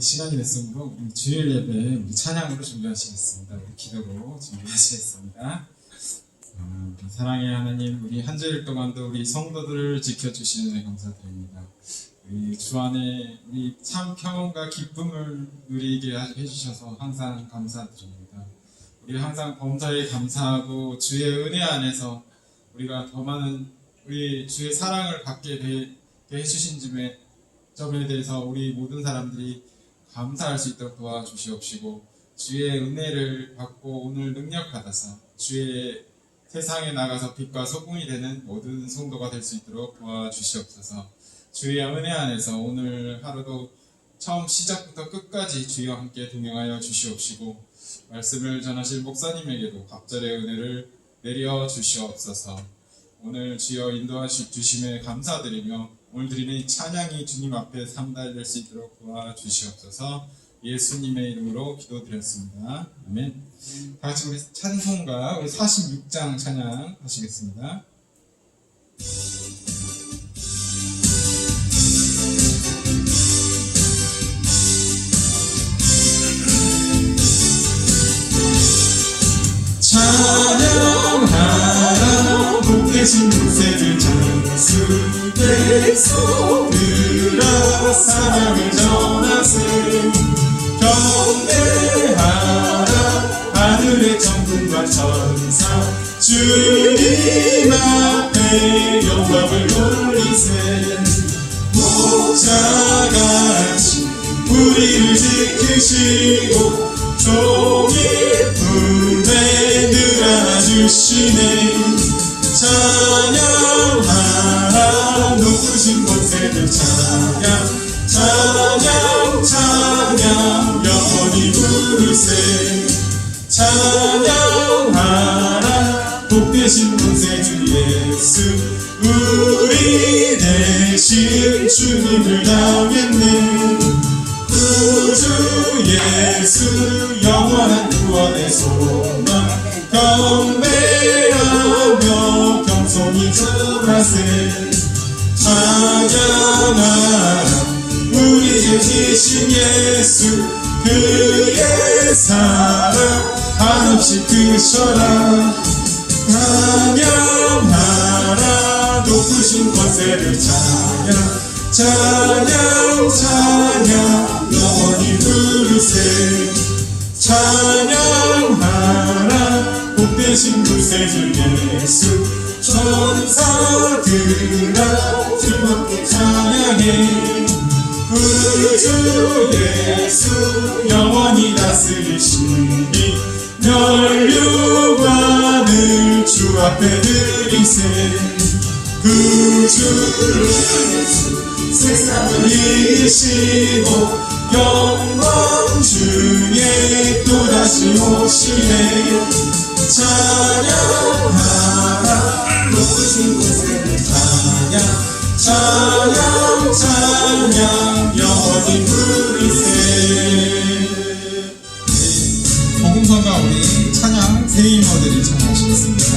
시간이 됐으므로 우리 주일 예배 우리 찬양으로 준비하시겠습니다. 우리 기도로 준비하시겠습니다. 사랑의 하나님, 우리 한 주일 동안도 우리 성도들을 지켜주시는 데 감사드립니다. 우리 주 안에 우리 참 평온과 기쁨을 누리게 해주셔서 항상 감사드립니다. 우리 항상 범사에 감사하고 주의 은혜 안에서 우리가 더 많은 우리 주의 사랑을 받게 해주신 점에 대해서 우리 모든 사람들이 감사할 수 있도록 도와주시옵시고, 주의 은혜를 받고 오늘 능력 받아서 주의 세상에 나가서 빛과 소금이 되는 모든 성도가 될 수 있도록 도와주시옵소서. 주의 은혜 안에서 오늘 하루도 처음 시작부터 끝까지 주와 함께 동행하여 주시옵시고, 말씀을 전하실 목사님에게도 갑절의 은혜를 내려 주시옵소서. 오늘 주여 인도하시 주심에 감사드리며 오늘 드리는 이 찬양이 주님 앞에 삼달될 수 있도록 도와주시옵소서. 예수님의 이름으로 기도드렸습니다. 아멘. 다 같이 우리 찬송가 우리 46장 찬양 하시겠습니다. 찬양하라 복되신 구세주 장수께서 들어 사랑을 전하세. 경배하라 하늘의 천군과 천사 주님 앞에 영광을 돌리세. 목자같이 우리를 지키시고 종일 품에 늘 안아주시네. 찬양하라 높으신 곳에들 찬양 찬양 찬양 영원히 부르세. 찬양하라 복되신 구세주 예수 우리 대신 주님을 당했네. 구주 예수 영원한 구원의 소망 경배하며 겸손히 전하세. 찬양하라 우리 주 지신 예수 그의 사랑 한없이 크셔라. 찬양하라 높으신 권세를 찬양 찬양 찬양 영원히 부르세. 찬양하라 복되신 구세주 예수 천사들아 주님께 찬양해. 구주 예수 영원히 다스리시니 멸류관을 주 앞에 드리세. 구주 예수 세상을 이기시고 영광 중에 또다시 오시네. 찬양하라 높으신 곳에 찬양 찬양 찬양 영원히 부르세. 복음성가 우리 찬양 새 임원들이 찬양하시겠습니다.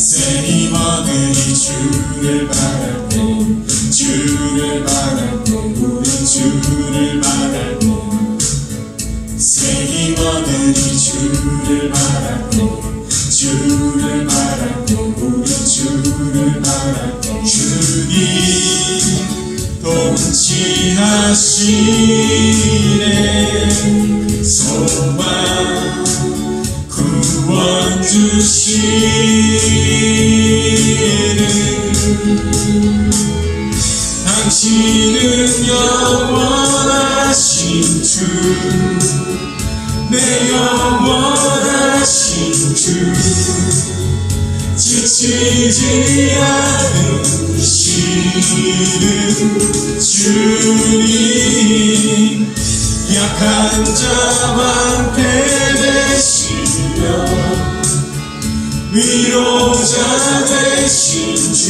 세임원들이 주를 바랄 때 주를 바랄 때 우리 주를 바랄 때 세임원들이 주를 바랄 때 주를 바랄 때 우리 주를 바랄 때 주님 통치하시네. 소망 구원 주시는 당신은 영원하신 주 내 영원하신 주 지치지 않으시는 주님 약한 자만 되시며 위로자 되신 주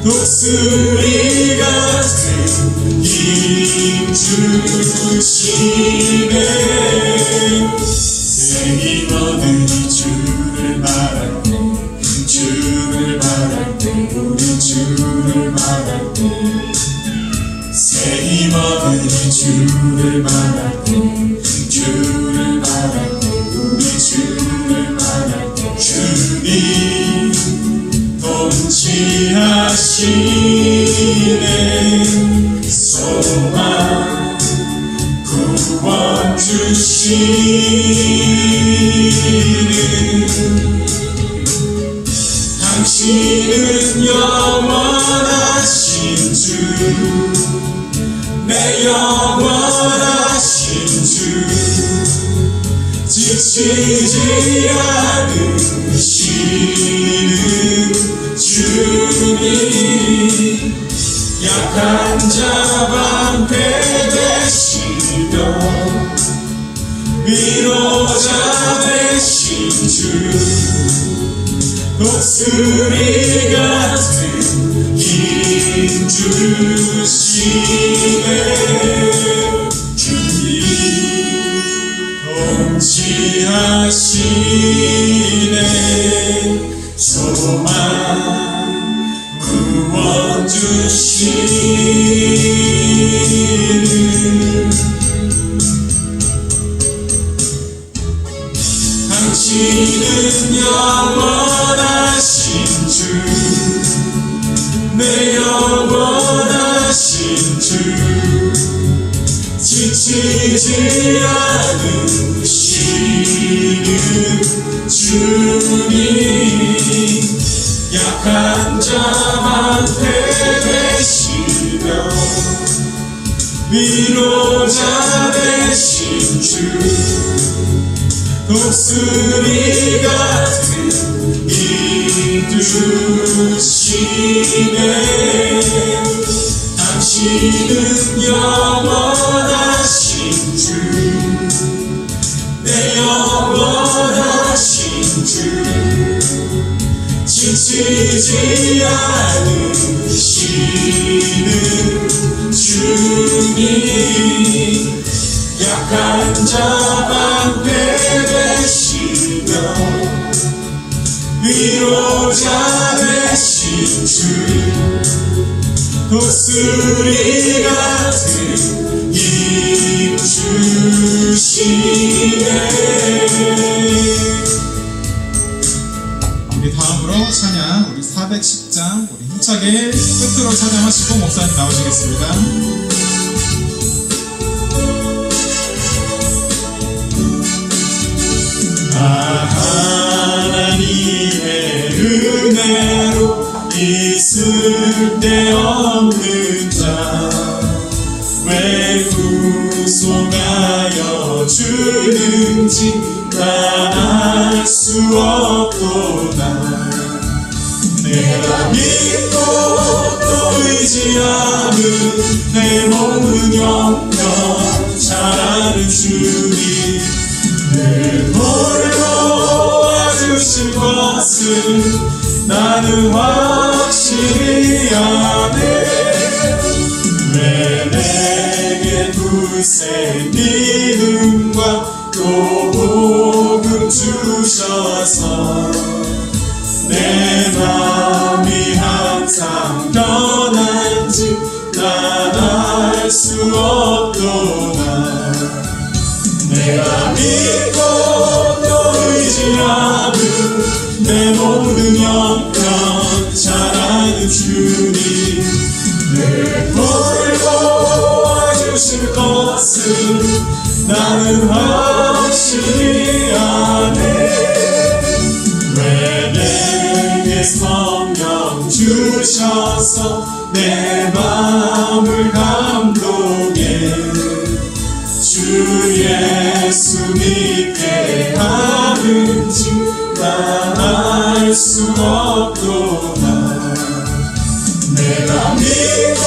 독수리 같은 이 힘주시네 새 힘 얻으니 주를 바랄 때 주를 바랄 때 우리 주를 바랄 때 새 힘 얻으니 주를 바랄 때 주를 바랄 때 우리 주를 바랄 때 주님 통치하시네 소망 구원 주시는 당신은 영원하신 주 내 영원하신 주 지치지 않으시는 주님 약한 자 방패 되시며 위로자 되신 주 독수리 같은 힘 주시네 주님 통치하시네 소망 구원 주시는 당신은 영원하신 주 내 영원하신 주 지치지 않으시는 주님 약한 자 방패 되시며 위로자 되신 주 독수리 같은 힘 주시네 당신은 영원하신 주 내 영원하신 주 지치지 않으시는 주님 약한 자 방패 되시며 위로자 되신 주 독수리 같은 힘 주시네 우리 다음으로 찬양 우리 410장 우리 힘차게 끝으로 찬양하시고 목사님 나오시겠습니다. 하나님의 은혜로 있을 데 없는 자 왜 후송하여 주는지 난 알 수 없도다 내가 믿고 또 의지하는 내 몸은 영영 잘 아는 주님 늘 돌보아주실 것을 나는 확실히 아네 왜 내게 둘째 믿음과 또 복음 주셔서 내 맘이 항상 변한지 난 알 수 없도다 내가 믿고 또 의지하는 내 모든 영광 잘 아는 주님 늘 돌보아주실 것을 나는 확실히 아네 왜 내게 성령 주셔서 내 마음을 감동해 주 예수 믿게 하는지 난 알 수 없도다 내가 믿고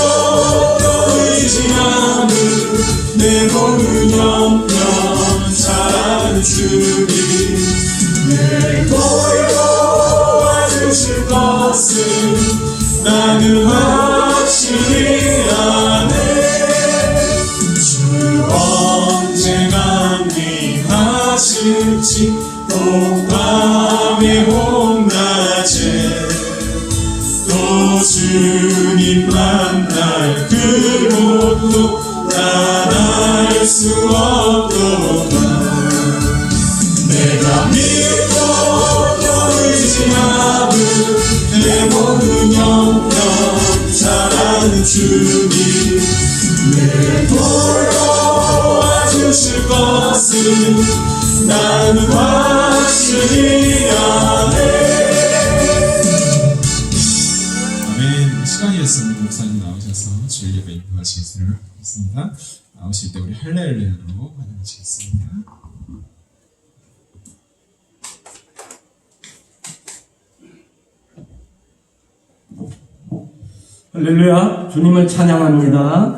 또 의지하는 내 모든 영영 잘 아는 주님 늘 돌보아주실 것을 나는 확실히 아네 하실지 또 밤의 홍낮에 또 주님 만날 그곳도 난 알 수 없도다. 내가 믿고 의지하는 내 모든 영역 사랑하는 주님 늘 돌아와 주실 것은 나는 확실히 아네. 아멘. 시간이 됐습니다. 목사님 나오셔서 주일 예배 인도하시겠습니다. 나오실 때 우리 할렐루야로 환영하시겠습니다. 할렐루야, 주님을 찬양합니다.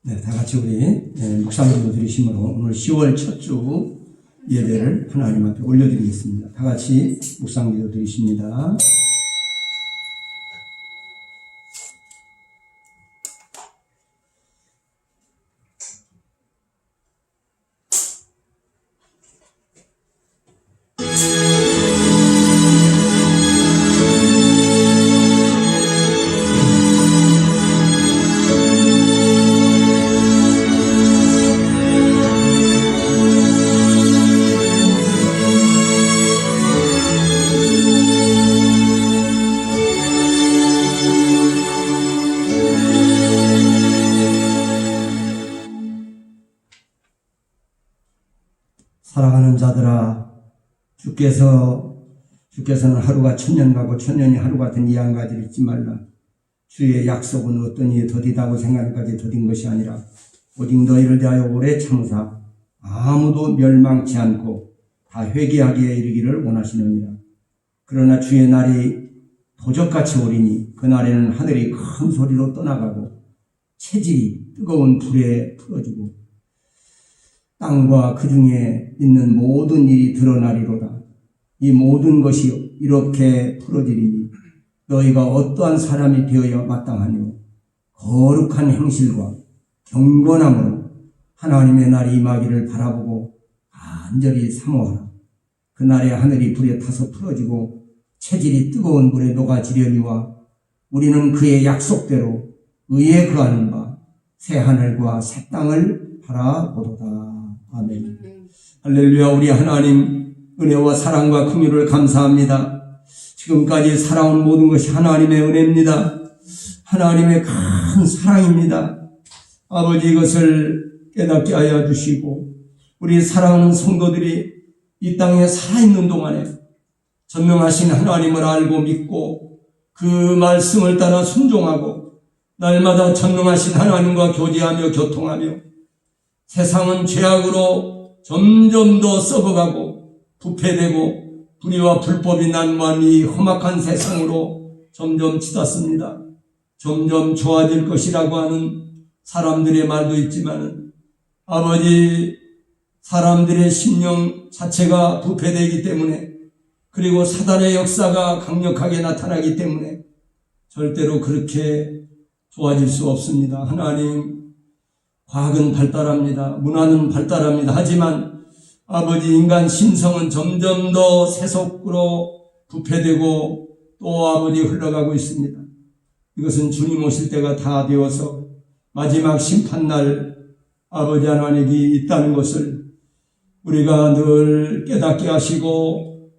네, 다 같이 우리 묵상기도 드리심으로 오늘 10월 첫 주 예배를 하나님 앞에 올려드리겠습니다. 다 같이 묵상기도 드리십니다. 사랑하는 자들아, 주께서는 하루가 천년 가고 천년이 하루 같은 이 한 가지를 잊지 말라. 주의 약속은 어떤 이에 더디다고 생각까지 더딘 것이 아니라 오직 너희를 대하여 오래 참으사 아무도 멸망치 않고 다 회개하기에 이르기를 원하시느니라. 그러나 주의 날이 도적같이 오리니 그날에는 하늘이 큰 소리로 떠나가고 체질이 뜨거운 불에 풀어지고 땅과 그 중에 있는 모든 일이 드러나리로다. 이 모든 것이 이렇게 풀어지리니 너희가 어떠한 사람이 되어야 마땅하뇨. 거룩한 행실과 경건함으로 하나님의 날이 임하기를 바라보고 간절히 사모하라. 그날에 하늘이 불에 타서 풀어지고 체질이 뜨거운 물에 녹아지려니와 우리는 그의 약속대로 의에 거하는 바 새 하늘과 새 땅을 바라보도다. 아멘. 할렐루야. 우리 하나님 은혜와 사랑과 긍휼을 감사합니다. 지금까지 살아온 모든 것이 하나님의 은혜입니다. 하나님의 큰 사랑입니다. 아버지, 이것을 깨닫게 하여 주시고 우리 사랑하는 성도들이 이 땅에 살아있는 동안에 전능하신 하나님을 알고 믿고 그 말씀을 따라 순종하고 날마다 전능하신 하나님과 교제하며 교통하며 세상은 죄악으로 점점 더 썩어가고 부패되고 불의와 불법이 난무한 이 험악한 세상으로 점점 치닫습니다. 점점 좋아질 것이라고 하는 사람들의 말도 있지만 아버지, 사람들의 심령 자체가 부패되기 때문에 그리고 사단의 역사가 강력하게 나타나기 때문에 절대로 그렇게 좋아질 수 없습니다. 하나님, 과학은 발달합니다. 문화는 발달합니다. 하지만 아버지, 인간 심성은 점점 더 세속으로 부패되고 또 아버지 흘러가고 있습니다. 이것은 주님 오실 때가 다 되어서 마지막 심판날 아버지 하나님이 있다는 것을 우리가 늘 깨닫게 하시고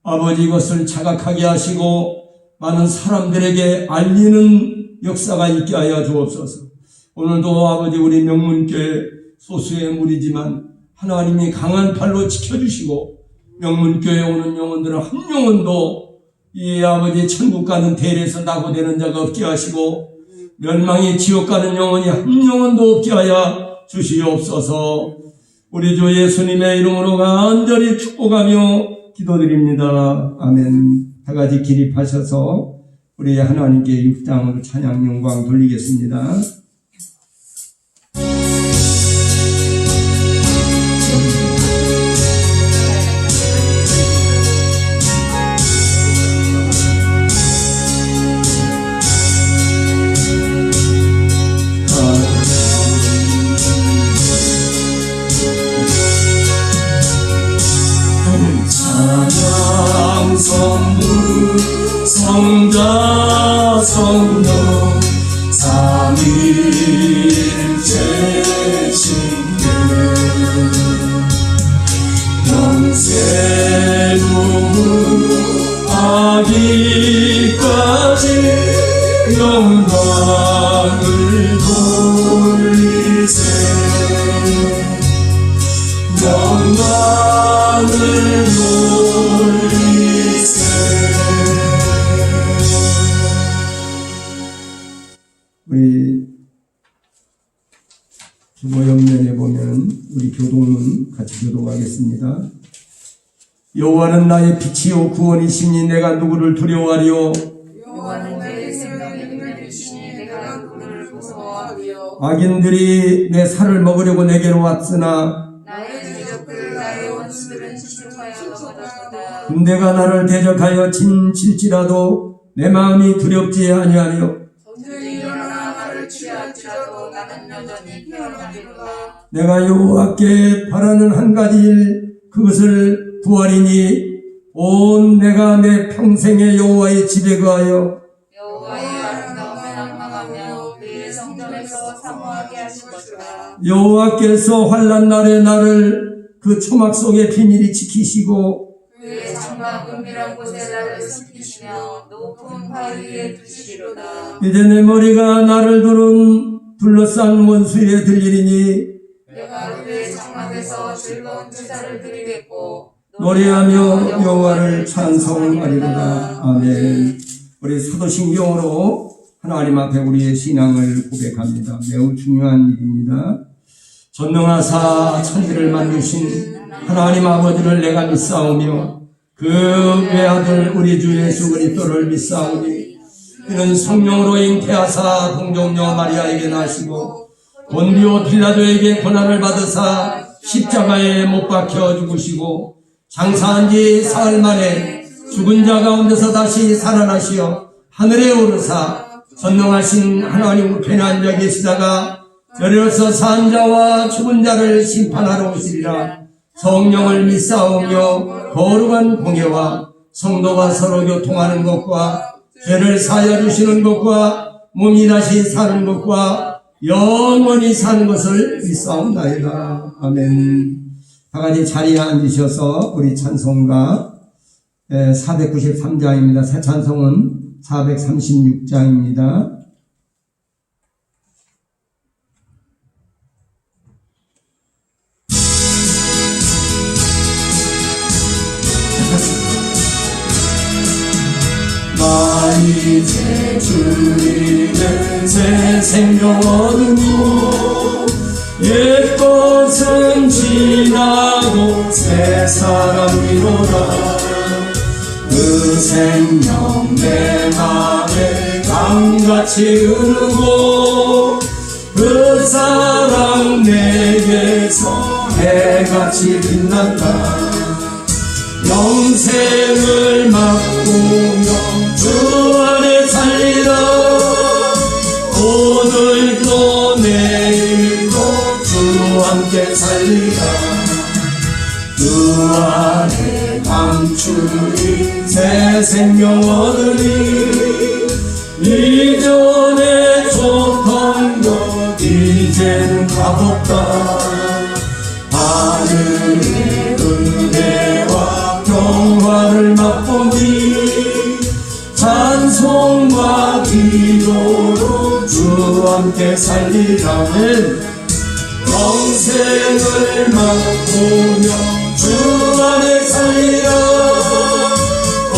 아버지 이것을 자각하게 하시고 많은 사람들에게 알리는 역사가 있게 하여 주옵소서. 오늘도 아버지 우리 명문교회 소수의 무리지만 하나님이 강한 팔로 지켜주시고 명문교회 오는 영혼들은 한 영혼도 이 아버지 천국 가는 대례에서 낙오되는 자가 없게 하시고 멸망의 지옥 가는 영혼이 한 영혼도 없게 하여 주시옵소서. 우리 주 예수님의 이름으로 간절히 축복하며 기도드립니다. 아멘. 다 같이 기립하셔서 우리 하나님께 육장으로 찬양 영광 돌리겠습니다. 찬양 선물 성자 성령 삼위일체 신께 영생 후하기까지 영광을 돌리세 영광을 돌리세. 우리 주보 옆면에 보면 우리 교동문 같이 교독하겠습니다. 여호와는 나의 빛이요 구원이시니 내가 누구를 두려워하리요. 여호와는 나의 생명의 힘이시니 내가 누구를 무서워하리요. 악인들이 내 살을 먹으려고 내게로 왔으나 나의 대적들 나의 원수들은 지축하여 넘어졌도다. 군대가 나를 대적하여 침칠지라도 내 마음이 두렵지 아니하며 적들이 일어나 나를 취할지라도 나는 여전히 평안하리로다. 내가 여호와께 바라는 한 가지 일 그것을 구하리니 온 내가 내 평생에 여호와의 집에 거하여 여호와의 아름다움을 낭망하며 그의 성전에서 사모하게 하실 것이다. 여호와께서 환난 날에 나를 그 초막 속에 비밀히 지키시고 그의 장막 은밀한 곳에 나를 지키시며 높은 바위 위에 두시리로다. 이제 내 머리가 나를 둘러싼 원수에 들리리니 내가 그의 장막에서 즐거운 제사를 드리겠고 노래하며 여호와를 찬송하리로다. 아멘. 우리 사도신경으로 하나님 앞에 우리의 신앙을 고백합니다. 매우 중요한 일입니다. 전능하사 천지를 만드신 하나님 아버지를 내가 믿사오며 그 외아들 우리 주 예수 그리스도를 믿사오니 그는 성령으로 잉태하사 동정녀 마리아에게 나시고 본디오 빌라도에게 고난을 받으사 십자가에 못 박혀 죽으시고 장사한 지 사흘 만에 죽은 자 가운데서 다시 살아나시어 하늘에 오르사 전능하신 하나님 우편에 앉아 계시다가 저리로서 산 자와 죽은 자를 심판하러 오시리라. 성령을 믿사오며 거룩한 공예와 성도가 서로 교통하는 것과 죄를 사하여 주시는 것과 몸이 다시 사는 것과 영원히 사는 것을 믿사옵나이다. 아멘. 다같이 자리에 앉으셔서 우리 찬송가 493장입니다. 새 찬송은 436장입니다. 나 이제 주님의 새 생명 얻으니 옛것은 지나고 새 사람이로다. 그 생명 내 맘에 강같이 흐르고 그 사랑 내게서 해같이 빛난다. 영생을 맛보며 주 안에 살리라. 오늘도 내일도 주 함께 살리라. 주 안에 감추리 새 생명 얻으니 이전에 좋던 것 이제는 값없다. 하늘의 은혜와 평화를 맛보니 찬송과 기도로 함께 살리라 영생을 맛보며 주 안에 살리라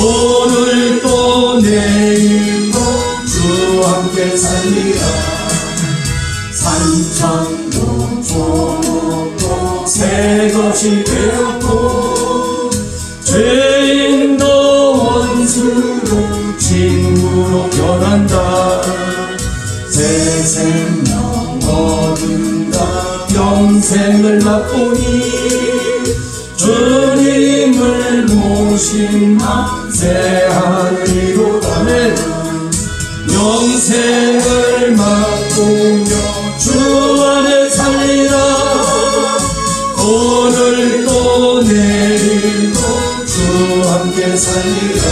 오늘도 내일도 주 함께 살리라 산천도 초목도 새 것이 되었고 죄인도 원수로 친구로 변한다 새 생명 얻는다 영생을 맛보니 주님을 모신 새 하늘이로다 영생을 맛보며 주 안에 살리라 오늘도 내일도 주 함께 살리라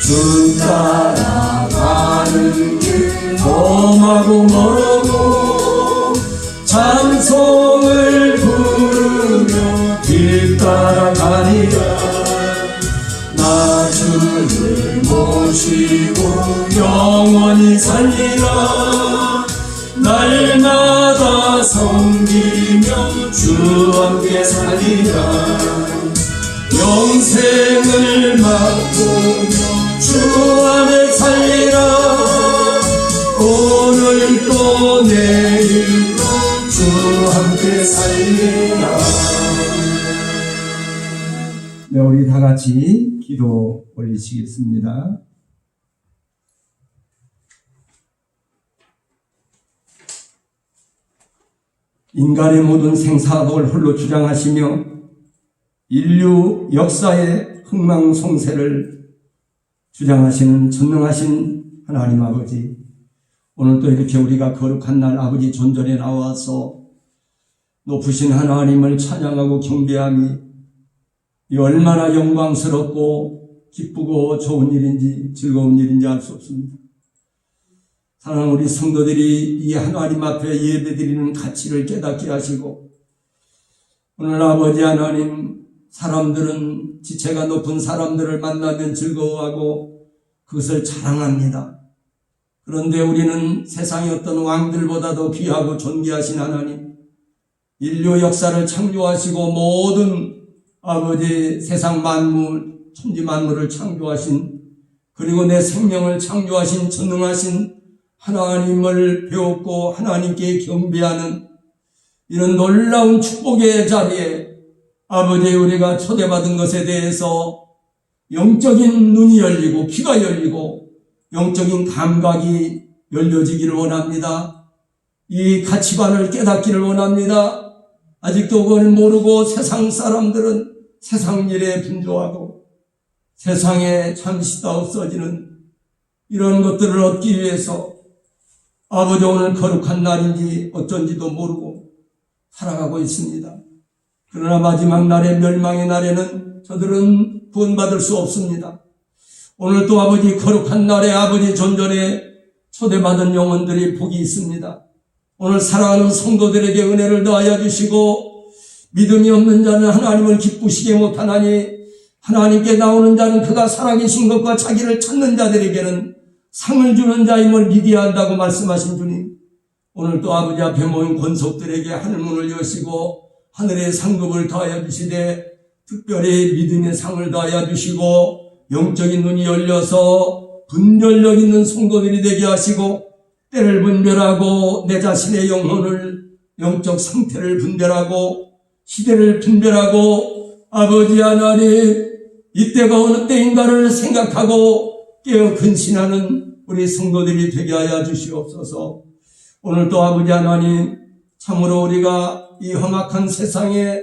주 따라가는 길 험하고 멀고 찬송을 부르며 길 따라가리라 나 주를 모시고 영원히 살리라 날마다 섬기며 주 함께 살리라 영생을 맛보며 주 안에 살리라 오늘도 내일도 주 함께 살리라 네, 우리 다 같이 기도 올리시겠습니다. 인간의 모든 생사학을 홀로 주장하시며 인류 역사의 흥망성쇠를 주장하시는 전능하신 하나님 아버지, 오늘도 이렇게 우리가 거룩한 날 아버지 존전에 나와서 높으신 하나님을 찬양하고 경배함이 이 얼마나 영광스럽고 기쁘고 좋은 일인지 즐거운 일인지 알 수 없습니다. 사랑하는 우리 성도들이 이 하나님 앞에 예배드리는 가치를 깨닫게 하시고 오늘 아버지 하나님 사람들은 지체가 높은 사람들을 만나면 즐거워하고 그것을 자랑합니다. 그런데 우리는 세상의 어떤 왕들보다도 귀하고 존귀하신 하나님 인류 역사를 창조하시고 모든 아버지 세상 만물 천지 만물을 창조하신 그리고 내 생명을 창조하신 전능하신 하나님을 배웠고 하나님께 경배하는 이런 놀라운 축복의 자리에 아버지 우리가 초대받은 것에 대해서 영적인 눈이 열리고 귀가 열리고 영적인 감각이 열려지기를 원합니다. 이 가치관을 깨닫기를 원합니다. 아직도 그걸 모르고 세상 사람들은 세상 일에 분주하고 세상에 잠시 다 없어지는 이런 것들을 얻기 위해서 아버지 오늘 거룩한 날인지 어쩐지도 모르고 살아가고 있습니다. 그러나 마지막 날에 멸망의 날에는 저들은 구원받을 수 없습니다. 오늘 또 아버지 거룩한 날에 아버지 존전에 초대받은 영혼들이 복이 있습니다. 오늘 사랑하는 성도들에게 은혜를 더하여 주시고 믿음이 없는 자는 하나님을 기쁘시게 못하나니 하나님께 나오는 자는 그가 살아계신 것과 자기를 찾는 자들에게는 상을 주는 자임을 믿어야 한다고 말씀하신 주님, 오늘 또 아버지 앞에 모인 권속들에게 하늘문을 여시고 하늘의 상급을 더하여 주시되 특별히 믿음의 상을 더하여 주시고 영적인 눈이 열려서 분별력 있는 성도들이 되게 하시고 때를 분별하고 내 자신의 영혼을 영적 상태를 분별하고 시대를 분별하고 아버지 하나님 이때가 어느 때인가를 생각하고 깨어 근신하는 우리 성도들이 되게 하여 주시옵소서. 오늘도 아버지 하나님 참으로 우리가 이 험악한 세상에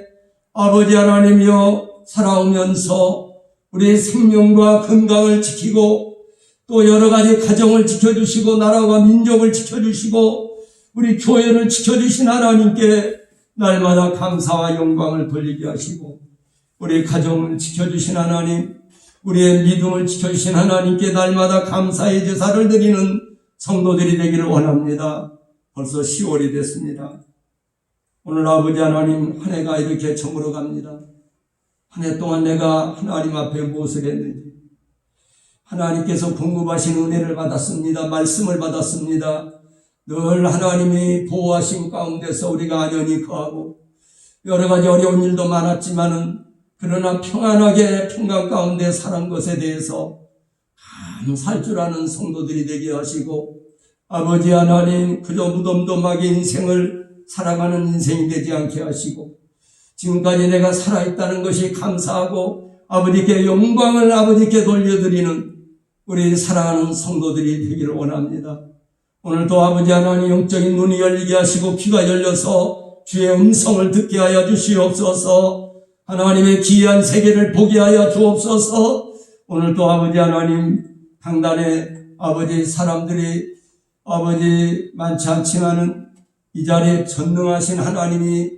아버지 하나님이여 살아오면서 우리의 생명과 건강을 지키고 또 여러 가지 가정을 지켜주시고 나라와 민족을 지켜주시고 우리 교회를 지켜주신 하나님께 날마다 감사와 영광을 돌리게 하시고 우리 가정을 지켜주신 하나님, 우리의 믿음을 지켜주신 하나님께 날마다 감사의 제사를 드리는 성도들이 되기를 원합니다. 벌써 10월이 됐습니다. 오늘 아버지 하나님 한 해가 이렇게 저물어 갑니다. 한 해 동안 내가 하나님 앞에 무엇을 했는지 하나님께서 공급하신 은혜를 받았습니다. 말씀을 받았습니다. 늘 하나님이 보호하신 가운데서 우리가 안연히 거하고 여러 가지 어려운 일도 많았지만은 그러나 평안하게 평강 가운데 사는 것에 대해서 감사할 줄 아는 성도들이 되게 하시고 아버지 하나님 그저 무덤덤하게 인생을 살아가는 인생이 되지 않게 하시고 지금까지 내가 살아있다는 것이 감사하고 아버지께 영광을 아버지께 돌려드리는 우리 사랑하는 성도들이 되기를 원합니다. 오늘도 아버지 하나님 영적인 눈이 열리게 하시고 귀가 열려서 주의 음성을 듣게 하여 주시옵소서. 하나님의 기이한 세계를 보게 하여 주옵소서. 오늘도 아버지 하나님 강단에 아버지 사람들이 아버지 많지 않지만은 이 자리에 전능하신 하나님이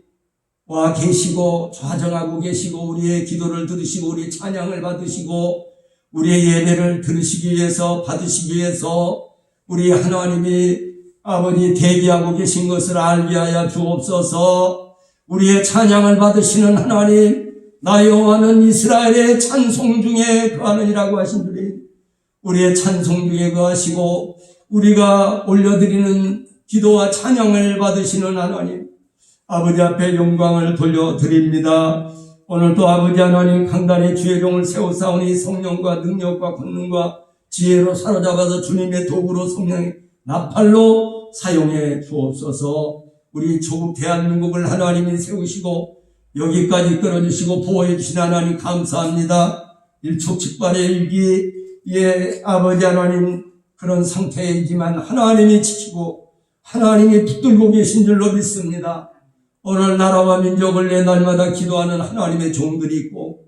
와 계시고 좌정하고 계시고 우리의 기도를 들으시고 우리의 찬양을 받으시고 우리의 예배를 들으시기 위해서 받으시기 위해서 우리 하나님이 아버지 대기하고 계신 것을 알게 하여 주옵소서. 우리의 찬양을 받으시는 하나님 나 여호와는 이스라엘의 찬송 중에 거하느니라고 하신 분이 우리의 찬송 중에 거하시고 우리가 올려드리는 기도와 찬양을 받으시는 하나님 아버지 앞에 영광을 돌려드립니다. 오늘도 아버지 하나님 강단에 주의 종을 세우사오니 성령과 능력과 권능과 지혜로 사로잡아서 주님의 도구로 성령의 나팔로 사용해 주옵소서. 우리 조국 대한민국을 하나님이 세우시고 여기까지 끌어주시고 보호해 주신 하나님 감사합니다. 일촉즉발의 위기에 아버지 하나님 그런 상태이지만 하나님이 지키고 하나님이 붙들고 계신 줄로 믿습니다. 오늘 나라와 민족을 내 날마다 기도하는 하나님의 종들이 있고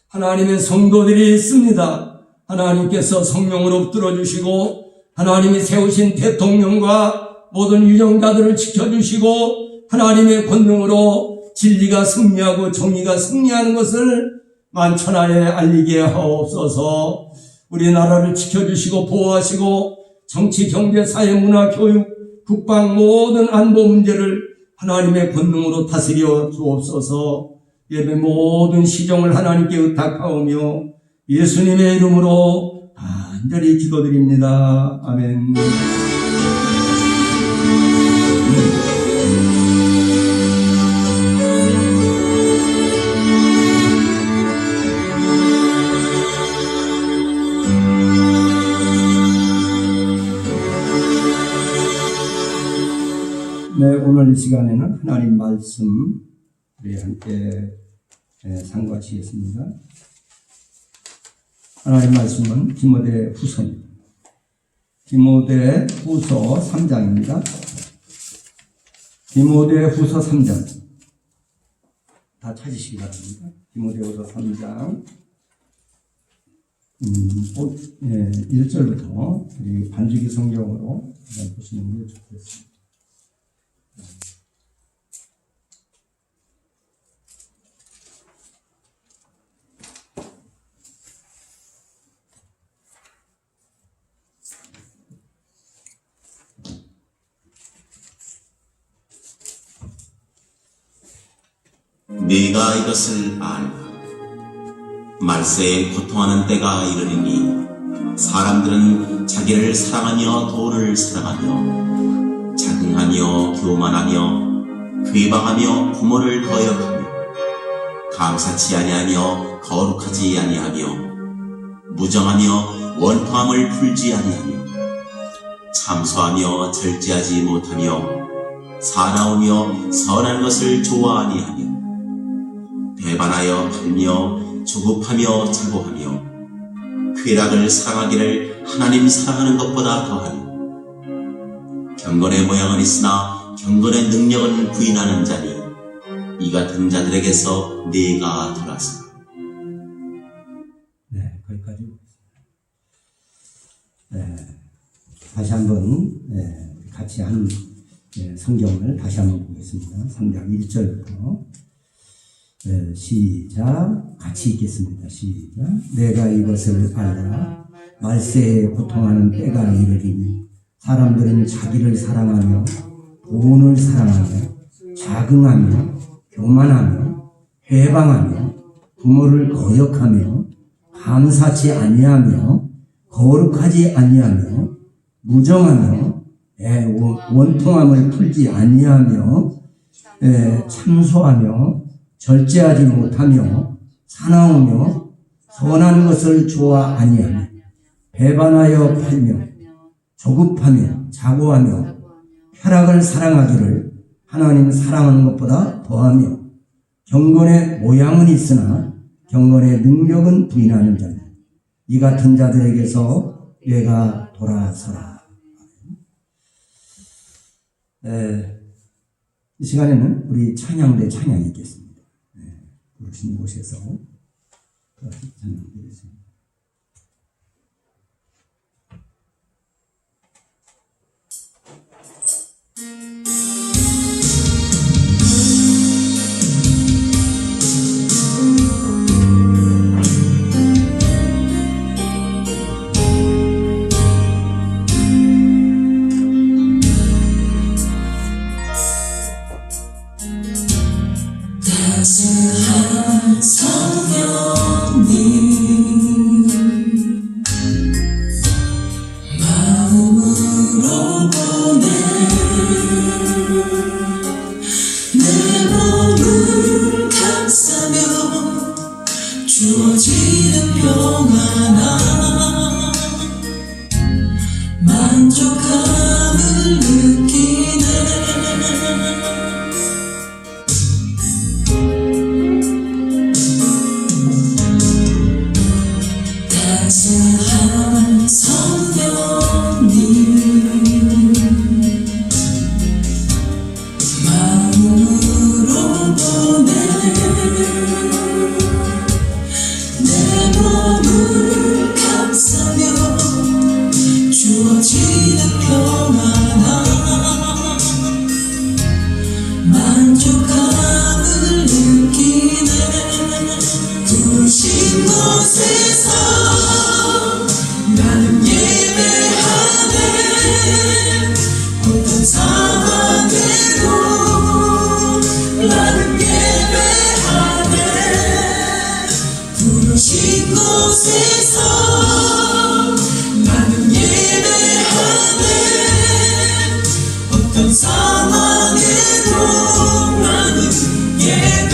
하나님의 성도들이 있습니다. 하나님께서 성령으로 붙들어주시고 하나님이 세우신 대통령과 모든 유정자들을 지켜주시고 하나님의 권능으로 진리가 승리하고 정의가 승리하는 것을 만천하에 알리게 하옵소서. 우리나라를 지켜주시고 보호하시고 정치, 경제, 사회, 문화, 교육, 국방 모든 안보 문제를 하나님의 권능으로 다스려 주옵소서. 예배 모든 시종을 하나님께 의탁하오며 예수님의 이름으로 간절히 기도드립니다. 아멘. 네, 오늘 이 시간에는 하나님 말씀 우리 함께 상고하시겠습니다. 하나님 말씀은 디모데 후서입니다. 디모데 후서 3장입니다. 디모데 후서 3장 다 찾으시기 바랍니다. 디모데 후서 3장 1절부터 우리 반주기 성경으로 보시는 게 좋겠습니다. 네가 이것을 알라. 말세에 고통하는 때가 이르리니 사람들은 자기를 사랑하며 돈을 사랑하며 자긍하며 교만하며 괴방하며 부모를 거역하며 감사치 아니하며 거룩하지 아니하며 무정하며 원통함을 풀지 아니하며 참소하며 절제하지 못하며 사나우며 선한 것을 좋아하니하며 배반하여 팔며 조급하며 자고하며 쾌락을 사랑하기를 하나님 사랑하는 것보다 더하며 경건의 모양은 있으나 경건의 능력은 부인하는 자니 이 같은 자들에게서 네가 돌아서. 네, 거기까지 보겠습니다. 다시 한번 같이 한 성경을 다시 한번 보겠습니다. 3장 1절부터 시작. 같이 읽겠습니다. 시작. 내가 이것을 알라. 말세에 고통하는 때가 이르리니 사람들은 자기를 사랑하며 돈을 사랑하며 자긍하며 교만하며 회방하며 부모를 거역하며 감사치 아니하며 거룩하지 아니하며 무정하며 원통함을 풀지 아니하며 참소하며 절제하지 못하며 사나우며 선한 것을 좋아 아니하며 배반하여 팔며 조급하며 자고하며 쾌락을 사랑하기를 하나님 사랑하는 것보다 더하며 경건의 모양은 있으나 경건의 능력은 부인하는 자니 이 같은 자들에게서 뇌가 돌아서라. 이 시간에는 우리 찬양대 찬양이 있겠습니다. 부르신 곳에서 찬양드리겠습니다. 따스한 성령님 마음으로 보내 내 몸을 감싸며 주어지는 평안함 만족함을 느끼네 따스한 성령님 마음으로 보내 내 몸을 감싸며 주어지는 평안함 만족함을 느끼네 부르신 곳에서 나는 예배하네 어떤 상황에도 나는 예배하네 부르신 곳에서 나는 예배하네 어떤 상황에도 나는 예배하네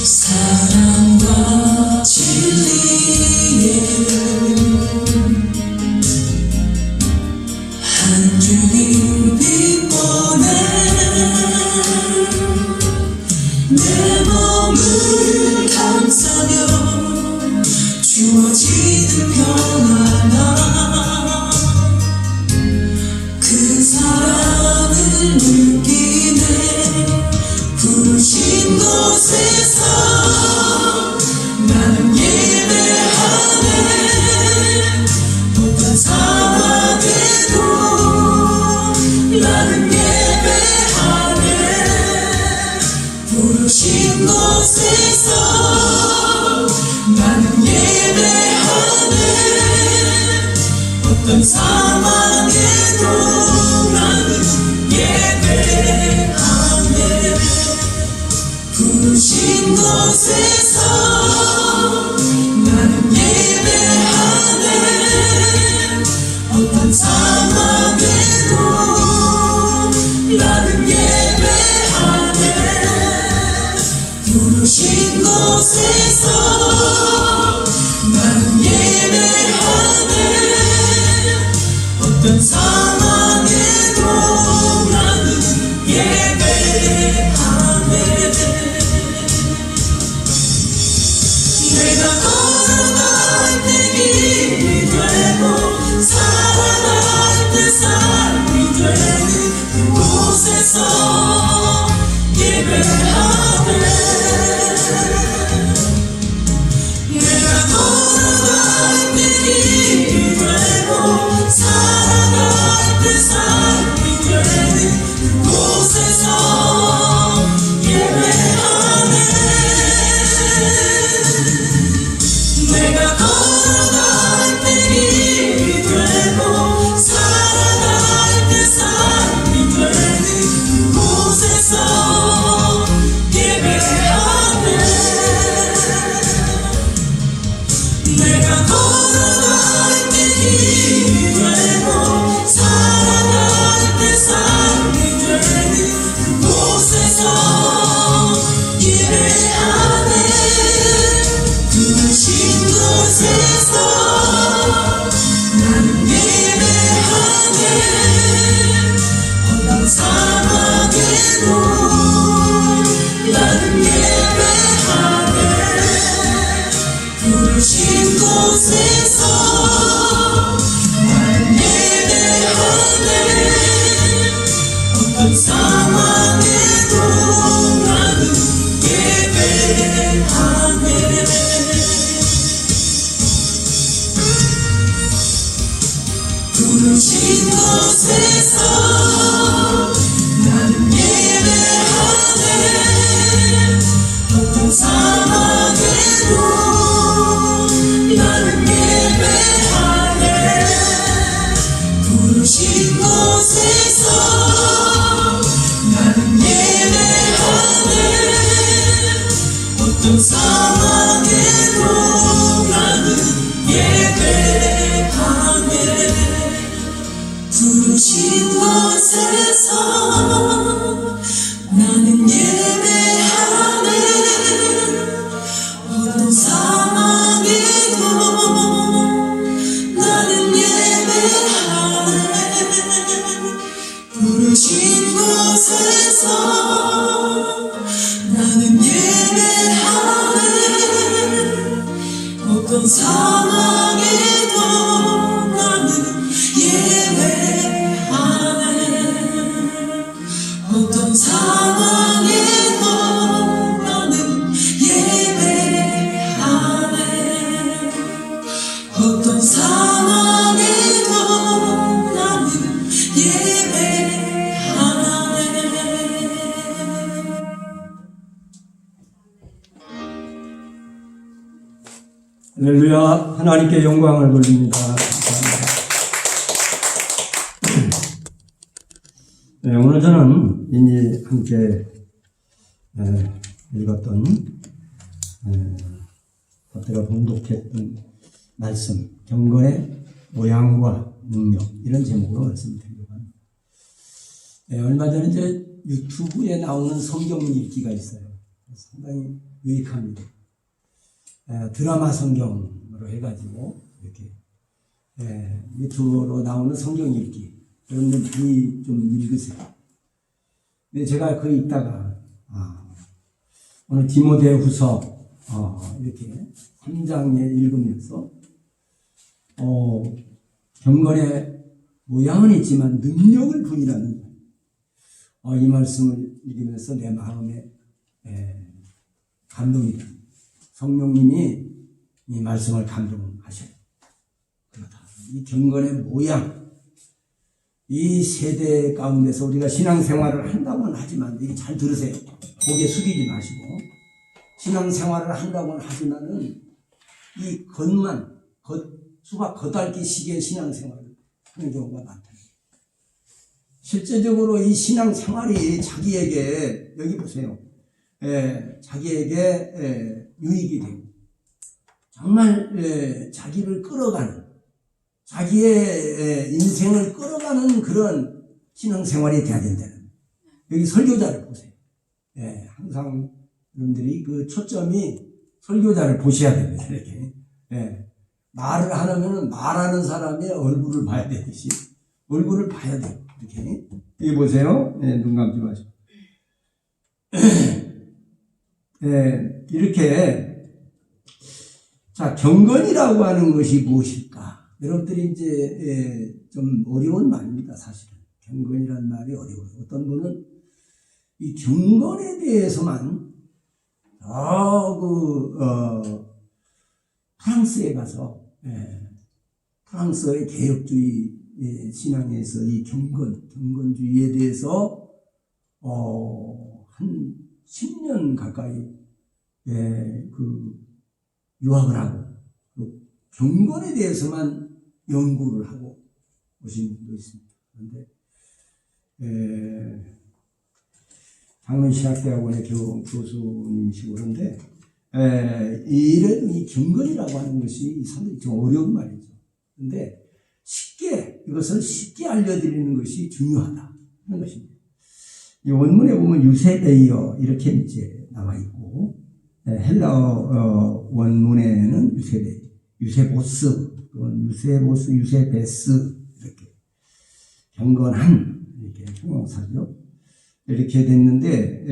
사랑과 진리에 한 줄기 빛 보내 내 몸을 감싸며 주어지는 평안함 그 사랑을 느끼네 부르신 곳에서 나는 예배하네 어떤 상황에도 나는 예배하네 부르신 곳에서 나는 예배하네 어떤 상황에도 나는 예배하네 부르신 곳에서 나는 예배하네 어떤 상황에도 나는 예배하네 부르신 곳에서 나는 예배하네 어떤 상황에도 나는 예배하네 내가 걸어갈 때 길이 되고 살아갈 때 삶이 되는 그곳에서 예배하네 내가 걸어갈 때 길이 되고 살아갈 때 삶이 되는 그곳에서 예배하네 내가 걸어갈 때 길이 되고 살아갈 때 삶이 되는 그곳에서 예배하네 부르신 곳에서 나는 예배하네. 어떤 상황에도 나는 예배하네. 부르신 곳에서 나는 예배하네. 어떤 상황에도 나는 예배하네. 부르신 곳에서 나는 예배하네. 어떤 상황에도 나는 예배하네. 부르신 곳에서 나는 예배하네. 어떤 상황에도 나는 예배하네. 어떤 상황에도 나는 예배하네. 어떤 상황에도 나는 예배하네. 할렐루야. 하나님께 영광을 돌립니다. 감사합니다. 네, 오늘 저는 이미 함께 읽었던 그때가 봉독했던 말씀, 경건의 모양과 능력, 이런 제목으로 말씀드리려고 합니다. 얼마 전에 이제 유튜브에 나오는 성경 읽기가 있어요. 상당히 유익합니다. 드라마 성경으로 해가지고 이렇게 유튜브로 나오는 성경 읽기, 여러분들 많이 좀 읽으세요. 근데 제가 그 읽다가 오늘 디모데후서 이렇게 3장에 읽으면서 경건의 모양은 있지만 능력을 분이라는 이 말씀을 읽으면서 내 마음에 감동이 됩니다. 성령님이 이 말씀을 감동하셔요. 이 경건의 모양, 이 세대 가운데서 우리가 신앙생활을 한다고는 하지만, 이게 잘 들으세요. 고개 숙이지 마시고, 신앙생활을 한다고는 하지만은 이 수박 겉핥기 식의 신앙생활을 하는 경우가 많다. 실제적으로 이 신앙생활이 자기에게, 여기 보세요, 자기에게 유익이 되고, 정말 자기를 끌어가는, 자기의 인생을 끌어가는 그런 신앙생활이 돼야 된다는. 여기 설교자를 보세요. 항상 여러분들이 그 초점이 설교자를 보셔야 됩니다. 이렇게 말을 하려면 말하는 사람의 얼굴을 봐야 되듯이 얼굴을 봐야 돼요. 이렇게 여기 보세요. 눈 감지 마시고. 이렇게, 자, 경건이라고 하는 것이 무엇일까? 여러분들이 이제 좀 어려운 말입니다, 사실은. 경건이라는 말이 어려워요. 어떤 분은 이 경건에 대해서만 프랑스에 가서 프랑스의 개혁주의 신앙에서 이 경건주의에 대해서 한 10년 가까이 유학을 하고 경건에 대해서만 연구를 하고 오신 분도 있습니다. 그런데 장로신학대학원의 교수님이시고 그런데 이런 이 경건이라고 하는 것이 상당히 좀 어려운 말이죠. 그런데 이것을 쉽게 알려드리는 것이 중요하다 하는 것입니다. 이 원문에 보면 유세베이어 이렇게 이제 나와 있고, 헬라어 원문에는 유세보스, 유세베스 이렇게 경건한 이렇게 형용사죠. 이렇게 됐는데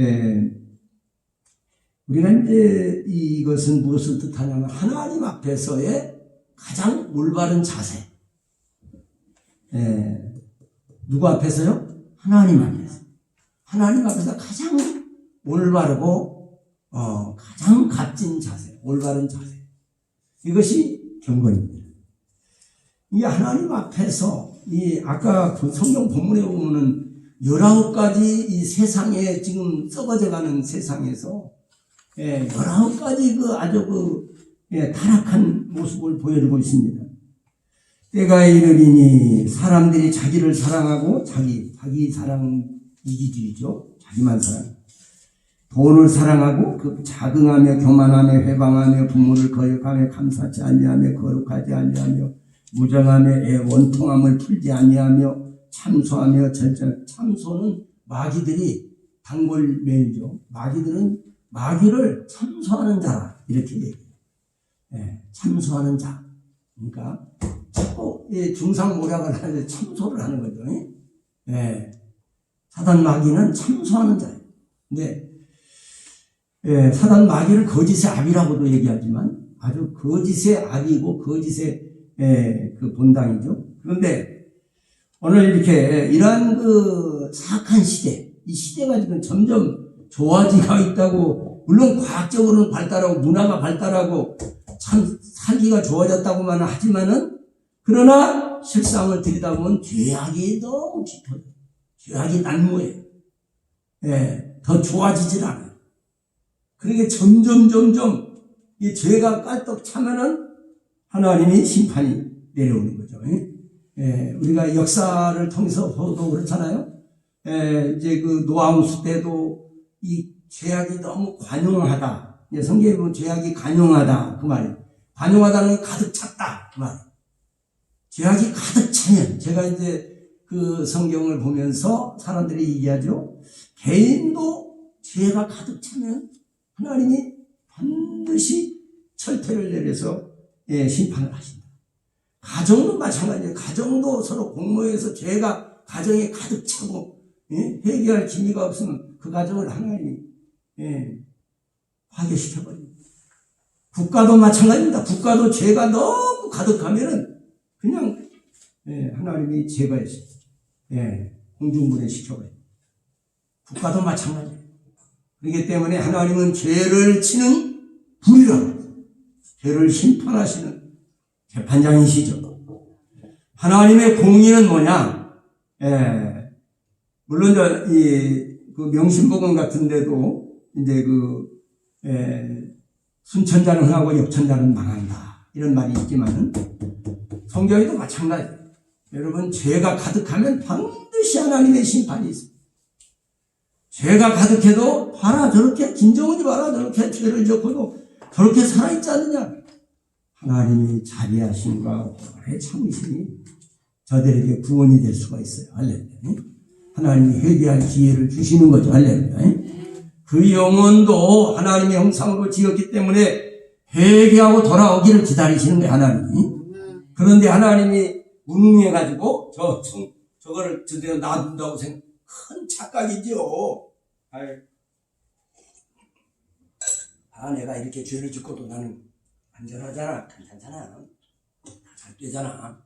우리가 이제 이것은 무엇을 뜻하냐면 하나님 앞에서의 가장 올바른 자세. 누구 앞에서요? 하나님 앞에서. 하나님 앞에서 가장 올바르고 가장 값진 자세, 올바른 자세. 이것이 경건입니다. 이게 하나님 앞에서 아까 그 성경 본문에 보면은 19가지 이 세상에 지금 썩어져가는 세상에서 19가지 아주 타락한 모습을 보여주고 있습니다. 때가 이르리니 사람들이 자기를 사랑하고 자기 사랑 이기주의죠. 자기만 사랑. 돈을 사랑하고 자긍하며 교만하며 회방하며 부모를 거역하며 감사치 아니하며 거룩하지 아니하며 무정하며 원통함을 풀지 아니하며 참소하며 절전. 참소는 마귀들이 단골 메이죠. 마귀들은 마귀를 참소하는 자라 이렇게 얘기해요. 참소하는 자. 그러니까 자꾸 중상모략을 하는데 참소를 하는 거죠. 사단 마귀는 참소하는 자예요. 근데 사단 마귀를 거짓의 압이라고도 얘기하지만 아주 거짓의 압이고 거짓의 그 본당이죠. 그런데 오늘 이렇게 이러한 사악한 시대, 이 시대가 지금 점점 좋아지고 있다고, 물론 과학적으로는 발달하고 문화가 발달하고 참 살기가 좋아졌다고만 하지만은, 그러나 실상을 들여다보면 죄악이 너무 깊어요. 죄악이 난무해요. 더 좋아지질 않아요. 그러니까 점점 이 죄가 깔떡 차면은 하나님이 심판이 내려오는 거죠. 우리가 역사를 통해서 보도 그렇잖아요. 이제 노아우스 때도 이 죄악이 너무 관용하다. 성경에 보면 죄악이 관용하다. 그 말이에요. 관용하다는 게 가득 찼다. 그 말이에요. 죄악이 가득 차면, 제가 이제 그 성경을 보면서 사람들이 얘기하죠. 개인도 죄가 가득 차면 하나님이 반드시 철퇴를 내려서 심판을 하신다. 가정도 마찬가지예요. 가정도 서로 공모해서 죄가 가정에 가득 차고 회개할 기미가 없으면 그 가정을 하나님이 파괴시켜버립니다. 국가도 마찬가지입니다. 국가도 죄가 너무 가득하면은 그냥 하나님이 제거해서 공중분해 시켜버려요. 국가도 마찬가지예요. 그렇기 때문에 하나님은 죄를 치는 불이라고, 죄를 심판하시는 재판장이시죠. 하나님의 공의는 뭐냐? 물론 그 명심복음 같은데도 이제 순천자는 흥하고 역천자는 망한다 이런 말이 있지만은 성경에도 마찬가지. 여러분, 죄가 가득하면 반드시 하나님의 심판이 있어요. 죄가 가득해도 봐라 저렇게 김정은이 봐라 저렇게 죄를 졌고도 저렇게 살아있지 않느냐. 하나님이 자비하심과 오래 참으심이 저들에게 구원이 될 수가 있어요. 할렐루야. 하나님이 회개할 기회를 주시는 거죠. 할렐루야. 그 영혼도 하나님의 형상으로 지었기 때문에 회개하고 돌아오기를 기다리시는 거예요. 하나님이. 그런데 하나님이 무능해가지고 저거를 저대로 놔둔다고 생각, 큰 착각이죠. 내가 이렇게 죄를 짓고도 나는 안전하잖아, 괜찮잖아, 잘 되잖아.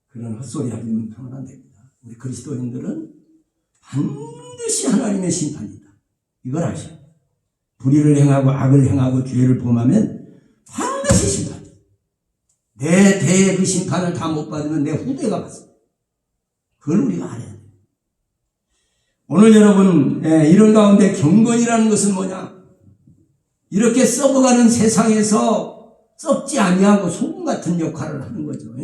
그런 헛소리 하면 안 됩니다. 우리 그리스도인들은 반드시 하나님의 심판이다. 이걸 아셔. 불의를 행하고 악을 행하고 죄를 범하면 반드시 심판이다. 내 대의 그 심판을 다 못 받으면 내 후대가 받습니다. 그걸 우리가 알아야 돼요. 오늘 여러분, 이런 가운데 경건이라는 것은 뭐냐? 이렇게 썩어가는 세상에서 썩지 아니하고 소금 같은 역할을 하는 거죠.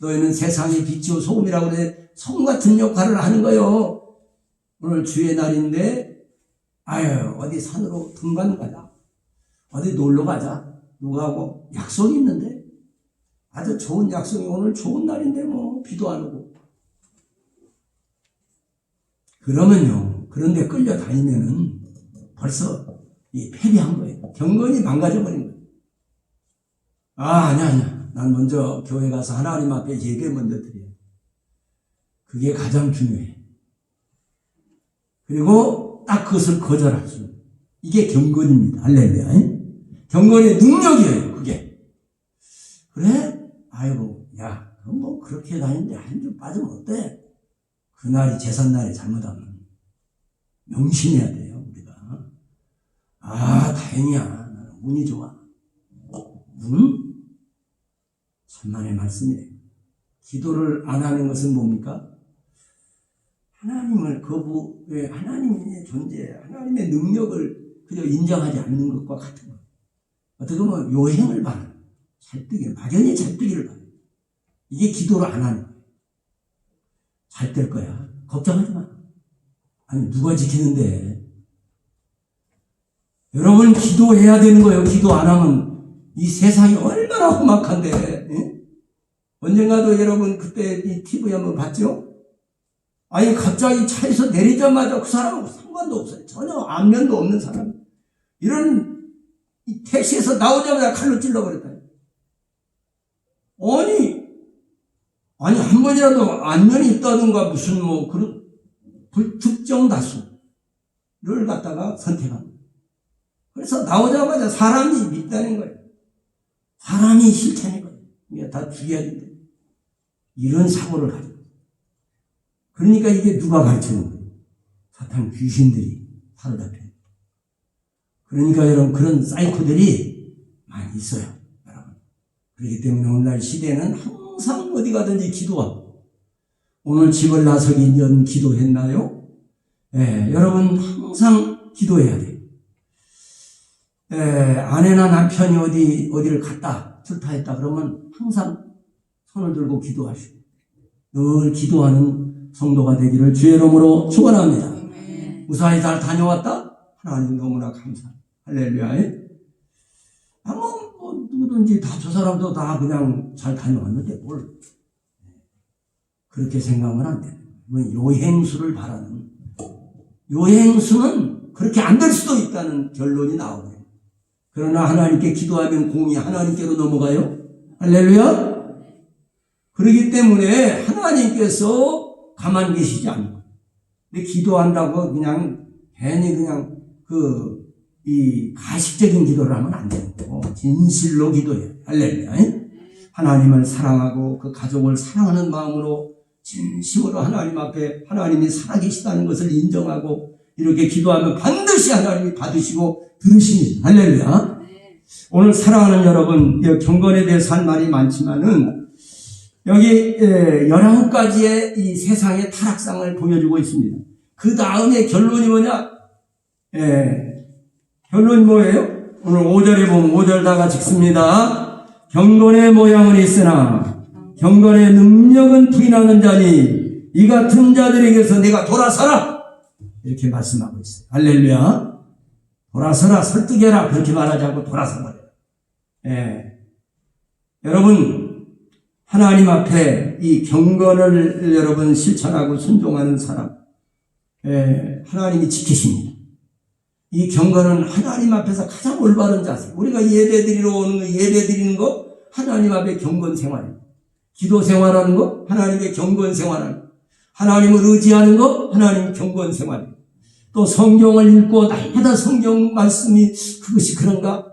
너희는 세상의 빛이요 소금이라고 그래. 소금 같은 역할을 하는 거요. 오늘 주의 날인데 어디 산으로 등반 가자, 어디 놀러 가자, 누구하고 약속이 있는데, 아주 좋은 약속이, 오늘 좋은 날인데 뭐 비도 안 오고. 그러면요, 그런데 끌려다니면은 벌써 패배한 거예요. 경건이 망가져버린 거예요. 아니야. 난 먼저 교회 가서 하나님 앞에 예배 먼저 드려요. 그게 가장 중요해. 그리고 딱 그것을 거절할 수 있는, 이게 경건입니다. 할렐루야. 경건의 능력이에요, 그게. 그래? 그럼 뭐 그렇게 다니는데 한 주 빠지면 어때? 그날이 제삿날에 잘못하면 명심해야 돼요, 우리가. 다행이야. 나는 운이 좋아. 운? 천만의 말씀이에요. 기도를 안 하는 것은 뭡니까? 하나님을 하나님의 존재, 하나님의 능력을 그저 인정하지 않는 것과 같은 것. 어떻게 보면 요행을 바라는, 막연히 잘 되기를 바라는. 이게 기도를 안 하는 거예요. 잘 될 거야. 걱정하지 마. 아니, 누가 지키는데? 여러분, 기도해야 되는 거예요. 기도 안 하면 이 세상이 얼마나 험악한데. 예? 언젠가도 여러분 그때 이 TV 한번 봤죠? 아니, 갑자기 차에서 내리자마자 그 사람하고 상관도 없어요. 전혀 안면도 없는 사람. 이런 이 택시에서 나오자마자 칼로 찔러버렸다. 아니, 한 번이라도 안면이 있다든가 무슨 그런 불특정 다수를 갖다가 선택합니다. 그래서 나오자마자 사람이 믿다는 거예요. 사람이 실체인 거예요. 이게 다 죽여야 된다. 이런 사고를 가지고. 그러니까 이게 누가 가르치는 거예요? 사탄 귀신들이 사로잡혀요. 그러니까 여러분, 그런 사이코들이 많이 있어요. 여러분. 그렇기 때문에 오늘날 시대는 항상 어디 가든지 기도하고, 오늘 집을 나서기 전 기도했나요? 여러분 항상 기도해야 돼요. 아내나 남편이 어디를 갔다 출타했다 그러면 항상 손을 들고 기도하시고, 늘 기도하는 성도가 되기를 주의 이름으로 축원합니다. 무사히 잘 다녀왔다? 하나님 너무나 감사합니다. 할렐루야. 누구든지 다 저 사람도 다 그냥 잘 다녀왔는데 뭘 그렇게 생각하면 안 돼요. 이건 요행수를 바라는, 요행수는 그렇게 안 될 수도 있다는 결론이 나오네요. 그러나 하나님께 기도하면 공이 하나님께로 넘어가요. 할렐루야. 그렇기 때문에 하나님께서 가만히 계시지 않는. 근데 기도한다고 그냥 괜히 그냥 이 가식적인 기도를 하면 안 되는 거고, 진실로 기도해요. 할렐루야. 하나님을 사랑하고 그 가족을 사랑하는 마음으로 진심으로 하나님 앞에 하나님이 살아계시다는 것을 인정하고 이렇게 기도하면 반드시 하나님이 받으시고 들으십니다. 할렐루야. 오늘 사랑하는 여러분, 경건에 대해서 한 말이 많지만은 여기 11가지의 이 세상의 타락상을 보여주고 있습니다. 그 다음에 결론이 뭐냐? 결론이 뭐예요? 오늘 5절에 보면 5절 다 같이 읽습니다. 경건의 모양은 있으나 경건의 능력은 부인하는 자니 이 같은 자들에게서 내가 돌아서라, 이렇게 말씀하고 있어요. 할렐루야. 돌아서라, 설득해라, 그렇게 말하지 않고 돌아서라. 여러분, 하나님 앞에 이 경건을 여러분 실천하고 순종하는 사람, 하나님이 지키십니다. 이 경건은 하나님 앞에서 가장 올바른 자세. 우리가 예배드리러 오는 거, 예배드리는 거, 하나님 앞에 경건 생활이에요. 기도 생활하는 거, 하나님의 경건 생활하는 거. 하나님을 의지하는 거, 하나님 경건 생활이에요. 또 성경을 읽고 날마다 성경 말씀이 그것이 그런가?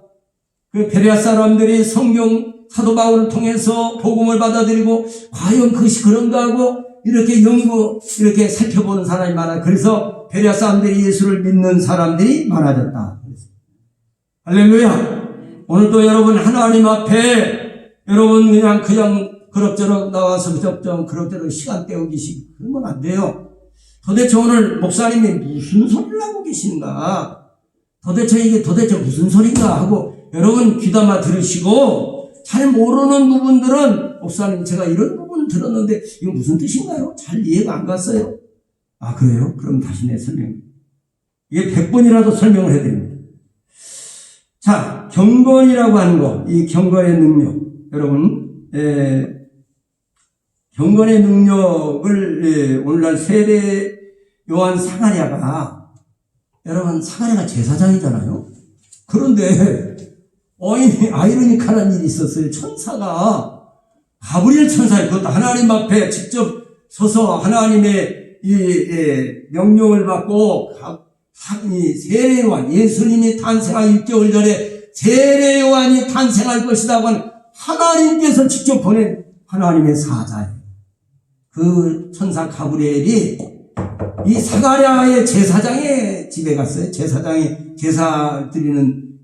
그 베레아 사람들이 성경 사도 바울을 통해서 복음을 받아들이고 과연 그것이 그런가 하고 이렇게 이렇게 살펴보는 사람이 많아. 그래서 베레아 사람들이 예수를 믿는 사람들이 많아졌다. 할렐루야. 오늘도 여러분 하나님 앞에 여러분 그냥 그럭저럭 나와서 그럭저럭 시간 때우기식 그러면 안 돼요. 도대체 오늘 목사님이 무슨 소리를 하고 계신가? 도대체 이게 무슨 소린가 하고 여러분 귀담아 들으시고, 잘 모르는 부분들은 목사님 제가 이런 부분 들었는데 이거 무슨 뜻인가요? 잘 이해가 안 갔어요. 아, 그래요? 그럼 다시 내 설명. 이게 100번이라도 설명을 해드립니다. 자, 경건이라고 하는 거, 이 경건의 능력. 여러분, 경건의 능력을 오늘날 세례 요한 사가랴가, 여러분 사가랴가 제사장이잖아요. 그런데 아이러니컬한 일이 있었어요. 천사가, 가브리엘 천사예요. 그것도 하나님 앞에 직접 서서 하나님의 명령을 받고 세례 요한, 예수님이 탄생한 6개월 전에 세례 요한이 탄생할 것이라고 하는 하나님께서 직접 보낸 하나님의 사자예요. 그 천사 가브리엘이 이 사가랴의 제사장의 집에 갔어요. 제사장이 제사 드리는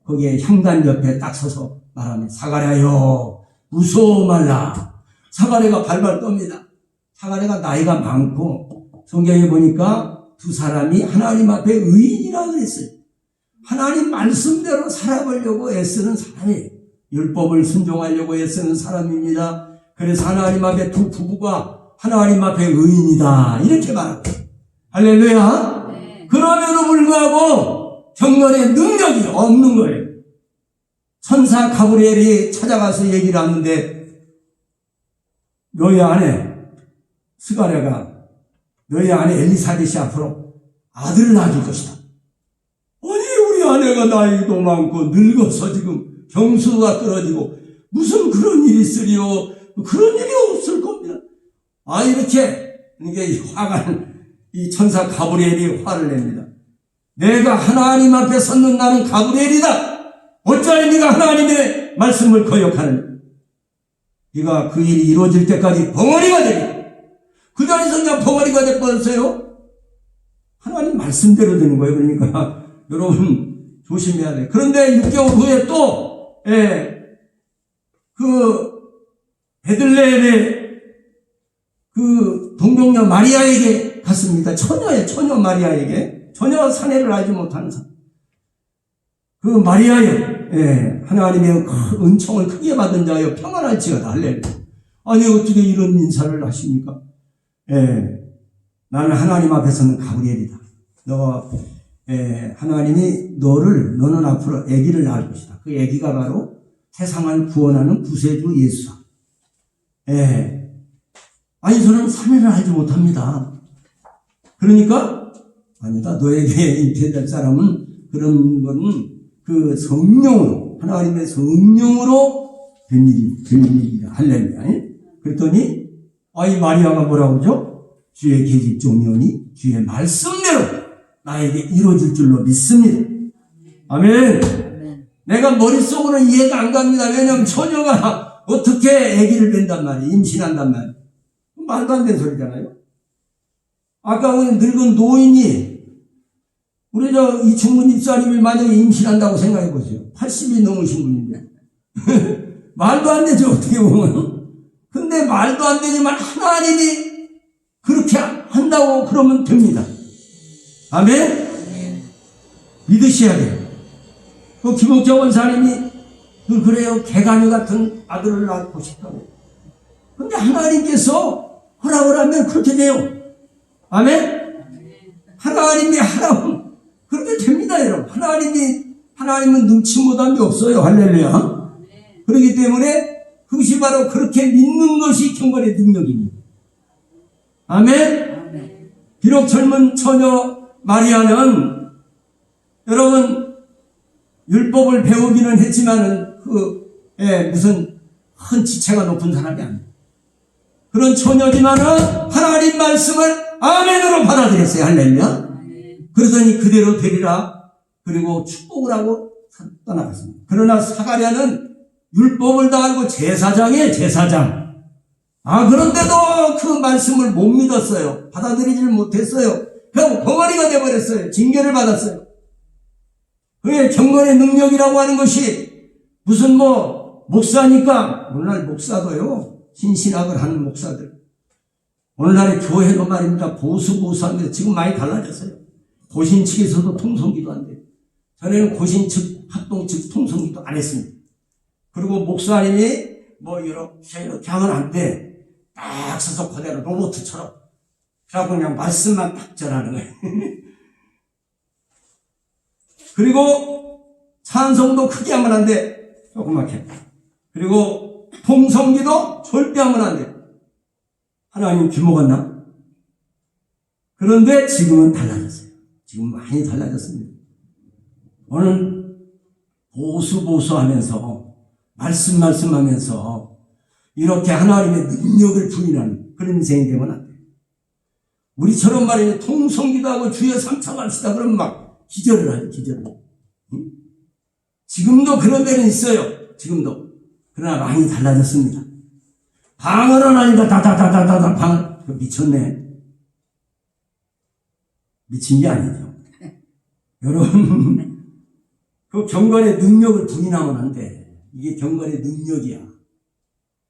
거기에 향단 옆에 딱 서서 말합니다. 사가랴여 무서워 말라. 사가랴가 발발 떱니다. 사가랴가 나이가 많고 성경에 보니까 두 사람이 하나님 앞에 의인이라고 그랬어요. 하나님 말씀대로 살아보려고 애쓰는 사람이에요. 율법을 순종하려고 애쓰는 사람입니다. 그래서 하나님 앞에 두 부부가 하나님 앞에 의인이다 이렇게 말하고 할렐루야. 네. 그럼에도 불구하고 경건의 능력이 없는 거예요. 천사 가브리엘이 찾아가서 얘기를 하는데 너희 아내 스가랴가 너희 아내 엘리사벳이 앞으로 아들을 낳을 것이다. 아니 우리 아내가 나이도 많고 늙어서 지금 경수가 떨어지고 무슨 그런 일이 있으리요. 그런 일이 없을 겁니다. 이렇게 이게 화가 이 천사 가브리엘이 화를 냅니다. 내가 하나님 앞에 섰는 나는 가브리엘이다. 어찌하여 네가 하나님의 말씀을 거역하느냐. 네가 그 일이 이루어질 때까지 벙어리가 되리. 그 자리에서 그냥 벙어리가 돼버렸어요. 하나님 말씀대로 되는 거예요. 그러니까 여러분 조심해야 돼. 그런데 6개월 후에 또 베들레헴의 그 동정녀 마리아에게 갔습니다. 처녀 마리아에게. 전혀 사내를 알지 못하는 사람. 그 마리아여, 하나님의 은총을 크게 받은 자여 평안할지어다. 할렐루야. 아니 어떻게 이런 인사를 하십니까? 나는 하나님 앞에서는 가브리엘이다. 하나님이 너는 앞으로 아기를 낳을 것이다. 그 아기가 바로 세상을 구원하는 구세주 예수다. 아니 저는 사내를 알지 못합니다. 그러니까 아니다. 너에게 잉태될 사람은 그런 거는 그 성령으로 하나님의 성령으로 된 일이다. 할렐루야. 그랬더니 이 마리아가 뭐라고 그러죠? 주의 계집종이오니 주의 말씀대로 나에게 이루어질 줄로 믿습니다. 아멘. 내가 머릿속으로 이해가 안 갑니다. 왜냐하면 처녀가 어떻게 아기를 낳는단 말이에요. 임신한단 말이에요. 말도 안 되는 소리잖아요. 아까 늙은 노인이 우리 이충문 집사님이 만약에 임신한다고 생각해 보세요. 80이 넘으신 분인데 말도 안 되죠. 어떻게 보면. 근데 말도 안 되지만 하나님이 그렇게 한다고 그러면 됩니다. 아멘. 믿으셔야 돼요. 그 김옥정 원사님이 그래요. 개가녀 같은 아들을 낳고 싶다고. 근데 하나님께서 허락을 하면 그렇게 돼요. 아멘. 하나님이 하라면 그렇게 됩니다, 여러분. 하나님은 눈치 못함이 없어요. 할렐루야. 그렇기 때문에 그것이 바로 그렇게 믿는 것이 경건의 능력입니다. 아멘. 비록 젊은 처녀 마리아는 여러분 율법을 배우기는 했지만은 무슨 큰 지체가 높은 사람이 아니에요. 그런 처녀지만은 하나님 말씀을 아멘으로 받아들였어요. 할렐루야. 그러더니 그대로 되리라. 그리고 축복을 하고 떠나갔습니다. 그러나 사가랴는 율법을 다 알고 제사장이에요. 제사장. 그런데도 그 말씀을 못 믿었어요. 받아들이지를 못했어요. 그냥 벙어리가 돼버렸어요. 징계를 받았어요. 그게 경건의 능력이라고 하는 것이 무슨 목사니까, 오늘날 목사도요, 신신학을 하는 목사들. 오늘날의 교회도 말입니다. 보수합니다. 지금 많이 달라졌어요. 고신 측에서도 통성기도 안 돼요. 전에는 고신 측, 합동 측 통성기도 안 했습니다. 그리고 목사님이 이렇게 하면 안 돼. 딱 서서 그대로 로봇처럼. 그래갖고 그냥 말씀만 딱 전하는 거예요. 그리고 찬송도 크게 하면 안 돼. 조그맣게. 그리고 통성기도 절대 하면 안 돼. 하나님 귀 먹었나? 그런데 지금은 달라졌어요. 지금 많이 달라졌습니다. 오늘 보수하면서 말씀하면서 이렇게 하나님의 능력을 부인하는 그런 인생이 되면 안 돼요. 우리처럼 말이에요. 통성기도 하고 주여 삼창합시다. 그러면 막 기절을 하죠. 기절을. 응? 지금도 그런 데는 있어요. 지금도. 그러나 많이 달라졌습니다. 방언은 아니다. 다다다다다 방언. 미쳤네. 미친 게 아니죠. 여러분 그 경건의 능력을 부인하면 안 돼. 이게 경건의 능력이야.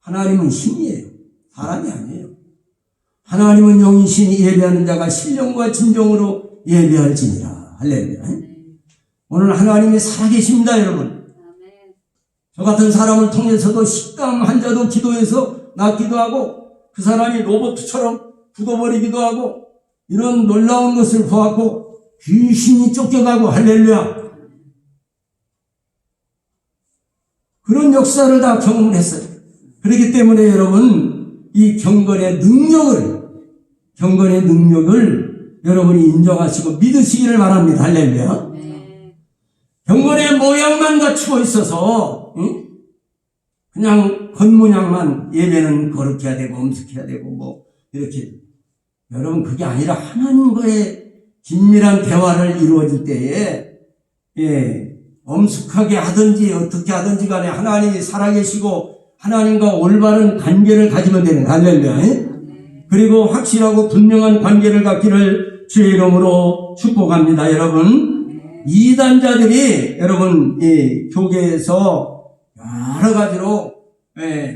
하나님은 힘이에요. 사람이 아니에요. 하나님은 영이신 예배하는 자가 신령과 진정으로 예배할지니라. 할렐루야. 오늘 하나님이 살아계십니다, 여러분. 저 같은 사람을 통해서도 식당 환자도 기도해서 낫기도 하고, 그 사람이 로봇처럼 죽어버리기도 하고, 이런 놀라운 것을 보았고, 귀신이 쫓겨가고, 할렐루야. 그런 역사를 다 경험을 했어요. 그렇기 때문에 여러분, 이 경건의 능력을 여러분이 인정하시고 믿으시기를 바랍니다. 할렐루야. 경건의 모양만 갖추고 있어서, 그냥 겉모양만 예배는 거룩해야 되고, 엄숙해야 되고, 뭐, 이렇게. 여러분, 그게 아니라 하나님과의 긴밀한 대화를 이루어질 때에, 엄숙하게 하든지 어떻게 하든지 간에 하나님이 살아계시고 하나님과 올바른 관계를 가지면 되는 거예요. 할렐루야. 그리고 확실하고 분명한 관계를 갖기를 주의 이름으로 축복합니다. 여러분, 이단자들이 여러분 교계에서 여러 가지로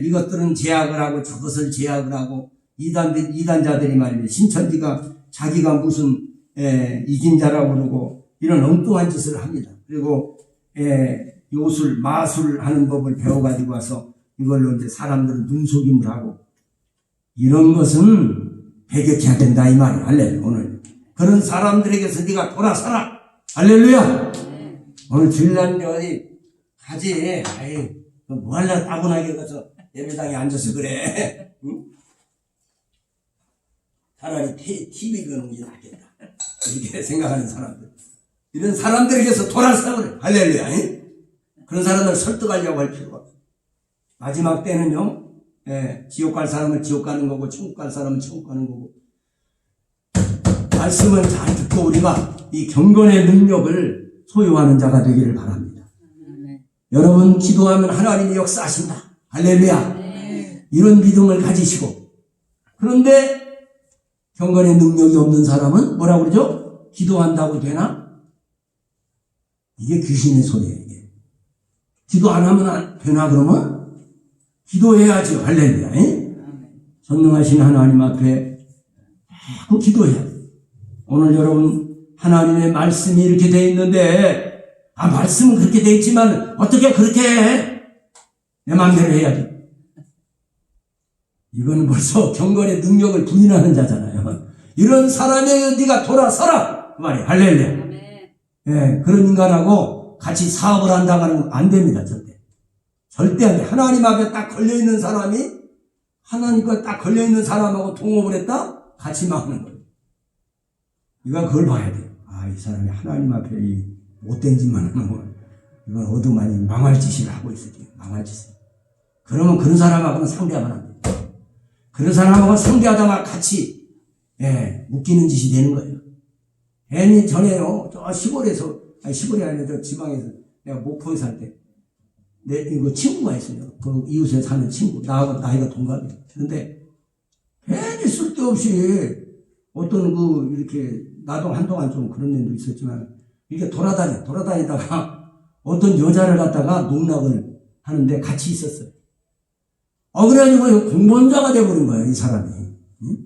이것들은 제약을 하고 저것을 제약을 하고 이단자들이 말입니다. 신천지가 자기가 무슨 이긴 자라고 그러고 이런 엉뚱한 짓을 합니다. 그리고 요술, 마술 하는 법을 배워가지고 와서 이걸로 이제 사람들은 눈속임을 하고 이런 것은 배격해야 된다 이 말이야. 할렐루야. 오늘 그런 사람들에게서 네가 돌아서라. 할렐루야. 오늘 주일날 어디 가지. 아이 뭐 하려고 따분하게 가서 예배당에 앉아서 그래. 응? 차라리 TV 보는 게 낫겠다. 이렇게 생각하는 사람들. 이런 사람들에게서 돌아서라. 할렐루야. 그런 사람들 설득하려고 할 필요가 없어. 마지막 때는요, 지옥 갈 사람은 지옥 가는 거고, 천국 갈 사람은 천국 가는 거고. 말씀을 잘 듣고 우리가 이 경건의 능력을 소유하는 자가 되기를 바랍니다. 여러분, 기도하면 하나님이 역사하신다. 할렐루야. 이런 믿음을 가지시고. 그런데 경건의 능력이 없는 사람은 뭐라고 그러죠? 기도한다고 되나? 이게 귀신의 소리예요, 이게. 기도 안 하면 되나, 그러면? 기도해야죠. 할렐루야. 전능하신 하나님 앞에 자꾸 기도해야 돼요. 오늘 여러분, 하나님의 말씀이 이렇게 되어 있는데, 말씀은 그렇게 되어 있지만, 어떻게 그렇게 해? 내 마음대로 해야지. 이거는 벌써 경건의 능력을 부인하는 자잖아요. 이런 사람에게 네가 돌아서라! 그 말이에요. 할렐루야. 그런 인간하고 같이 사업을 한다고 하는 건 안 됩니다, 절대. 절대 안 돼. 하나님 앞에 딱 걸려있는 사람이, 하나님과 딱 걸려있는 사람하고 동업을 했다? 같이 망하는 거예요. 이건 그걸 봐야 돼요. 이 사람이 하나님 앞에 이 못된 짓만 하는 거, 이건 어둠하니 망할 짓을 하고 있어요. 망할 짓을. 그러면 그런 사람하고는 상대하면 안 돼요. 그런 사람하고 상대하다가 같이, 묶이는 짓이 되는 거예요. 괜히 전에요, 저 시골에서, 시골이 아니라 저 지방에서, 내가 목포에 살 때, 이거 친구가 있어요. 그 이웃에 사는 친구. 나하고 나이가 동갑이에요. 그런데, 괜히 쓸데없이, 어떤 이렇게, 나도 한동안 좀 그런 일도 있었지만, 이렇게 돌아다니다가, 어떤 여자를 갖다가 농락을 하는데 같이 있었어요. 그래가지고 공범자가 돼버린 거예요, 이 사람이. 응?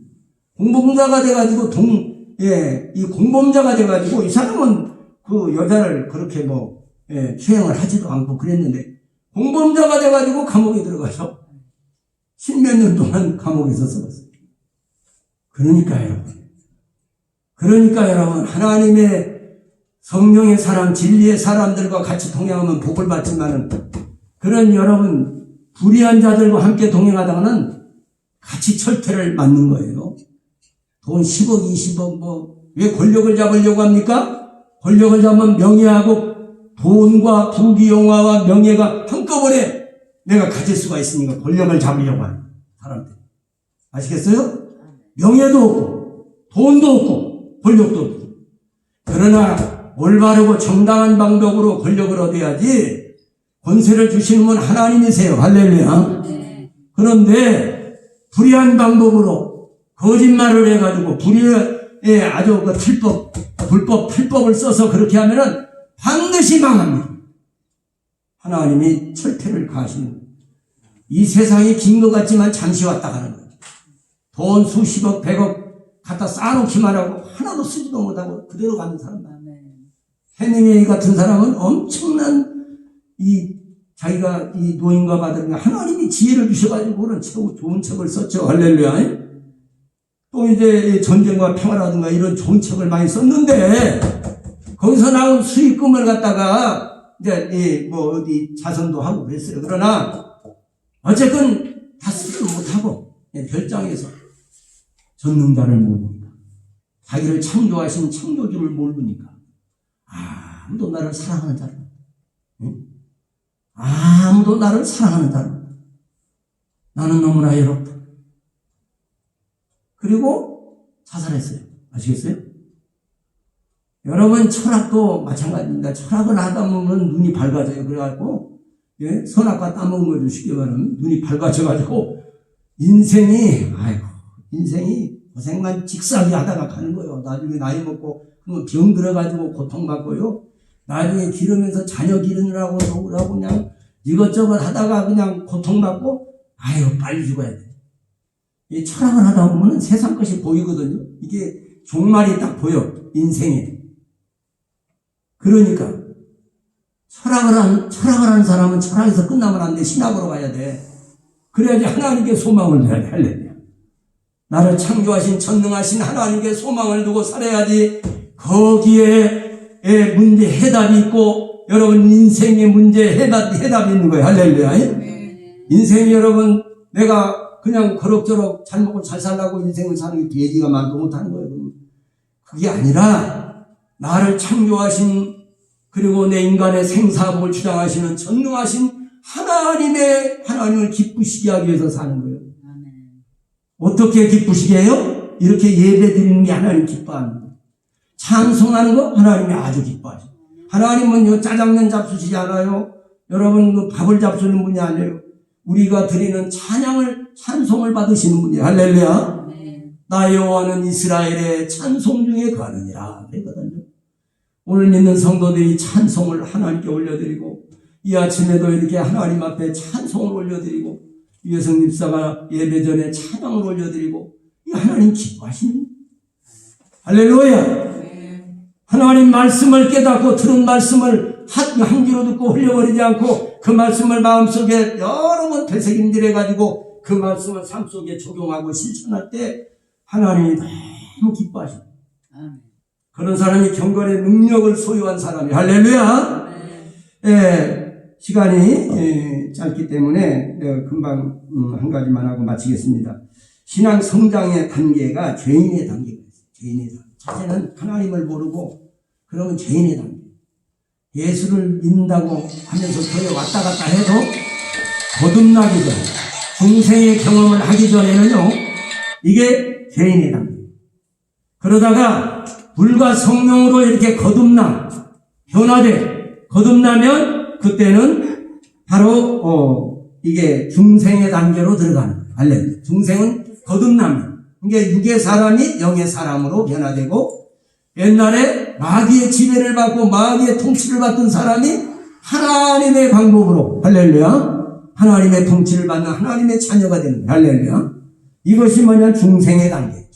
공범자가 돼가지고 이 공범자가 돼가지고 이 사람은 그 여자를 그렇게 수행을 하지도 않고 그랬는데 공범자가 돼가지고 감옥에 들어가서 10몇 년 동안 감옥에서 썩었어요. 그러니까 여러분 하나님의 성령의 사람, 진리의 사람들과 같이 동행하면 복을 받지만은 그런 여러분 불의한 자들과 함께 동행하다가는 같이 철퇴를 맞는 거예요. 돈 10억, 20억, 왜 권력을 잡으려고 합니까? 권력을 잡으면 명예하고 돈과 부귀영화와 명예가 한꺼번에 내가 가질 수가 있으니까 권력을 잡으려고 하는 사람들. 아시겠어요? 명예도 없고, 돈도 없고, 권력도 없고. 그러나 올바르고 정당한 방법으로 권력을 얻어야지 권세를 주시는 분 하나님이세요. 할렐루야. 그런데 불의한 방법으로 거짓말을 해가지고 불의의 아주 불법, 탈법을 써서 그렇게 하면은 반드시 망합니다. 하나님이 철퇴를 가하시는 거예요. 이 세상이 긴 것 같지만 잠시 왔다 가는 거예요. 돈 수십억, 백억 갖다 쌓아놓기만 하고 하나도 쓰지도 못하고 그대로 가는 사람. 헤밍웨이 같은 사람은 엄청난 자기가 이 노인과 받은 하나님이 지혜를 주셔가지고 그런 좋은 책을 썼죠. 할렐루야. 또 이제 전쟁과 평화라든가 이런 좋은 책을 많이 썼는데 거기서 나온 수익금을 갖다가 이제 어디 자선도 하고 그랬어요. 그러나 어쨌든 다 쓰지를 못하고 별장에서 전능자를 모르니까 자기를 창조하신 창조주를 모르니까 아무도 나를 사랑하는 자를 아무도 나를 사랑하는 자를 나는 너무나 외롭다. 그리고 자살했어요. 아시겠어요? 여러분 철학도 마찬가지입니다. 철학을 하다 보면 눈이 밝아져요. 그래가지고 선악과 따먹은 거 주시기 바라면 눈이 밝아져가지고 인생이 고생만 직사하게 하다가 가는 거예요. 나중에 나이 먹고 병 들어가지고 고통받고요. 나중에 기르면서 자녀 기르느라고 노구라고 그냥 이것저것 하다가 그냥 고통받고 빨리 죽어야 돼. 이 철학을 하다 보면 세상 것이 보이거든요. 이게 종말이 딱 보여. 인생에. 그러니까 철학을 하는 사람은 철학에서 끝나면 안 돼. 신학으로 가야 돼. 그래야지 하나님께 소망을 둬야 돼. 할렐루야. 나를 창조하신 전능하신 하나님께 소망을 두고 살아야지. 거기에 문제 해답이 있고 여러분 인생의 문제 해답이 있는 거예요. 할렐루야. 인생이 여러분 내가 그냥 그럭저럭 잘 먹고 잘 살라고 인생을 사는 게 돼지가 말도 못하는 거예요. 그게 아니라 나를 창조하신 그리고 내 인간의 생사복을 주장하시는 전능하신 하나님을 기쁘시게 하기 위해서 사는 거예요. 어떻게 기쁘시게 해요? 이렇게 예배 드리는 게 하나님 기뻐합니다. 찬송하는 거 하나님이 아주 기뻐하죠. 하나님은 짜장면 잡수시지 않아요. 여러분 밥을 잡수는 분이 아니에요. 우리가 드리는 찬송을 받으시는 분이에요. 할렐루야. 나 여호와는 이스라엘의 찬송 중에 거하느니라 그랬거든요. 오늘 믿는 성도들이 찬송을 하나님께 올려드리고 이 아침에도 이렇게 하나님 앞에 찬송을 올려드리고 유혜성 집사가 예배 전에 찬양을 올려드리고 이 하나님 기뻐하시는 할렐루야. 하나님 말씀을 깨닫고 들은 말씀을 한 귀로 듣고 흘려버리지 않고 그 말씀을 마음속에 여러 번 되새김질해가지고 그 말씀을 삶 속에 적용하고 실천할 때 하나님이 너무 기뻐하십니다. 그런 사람이 경건의 능력을 소유한 사람이 할렐루야. 시간이 짧기 때문에 금방 한 가지만 하고 마치겠습니다. 신앙 성장의 단계가 죄인의 단계가 있어요. 죄인의 단계. 첫째는 하나님을 모르고 그러면 죄인의 단계. 예수를 믿는다고 하면서 교회 왔다 갔다 해도 거듭나기 전 중생의 경험을 하기 전에는요 이게 죄인의 단계. 그러다가 불과 성령으로 이렇게 거듭나면 그때는 바로 이게 중생의 단계로 들어가는 거예요. 할렐루야. 중생은 거듭나면 이게 육의 사람이 영의 사람으로 변화되고 옛날에 마귀의 지배를 받고 마귀의 통치를 받던 사람이 하나님의 방법으로 할렐루야 하나님의 통치를 받는 하나님의 자녀가 되는 거예요. 할렐루야. 이것이 뭐냐 중생의 단계.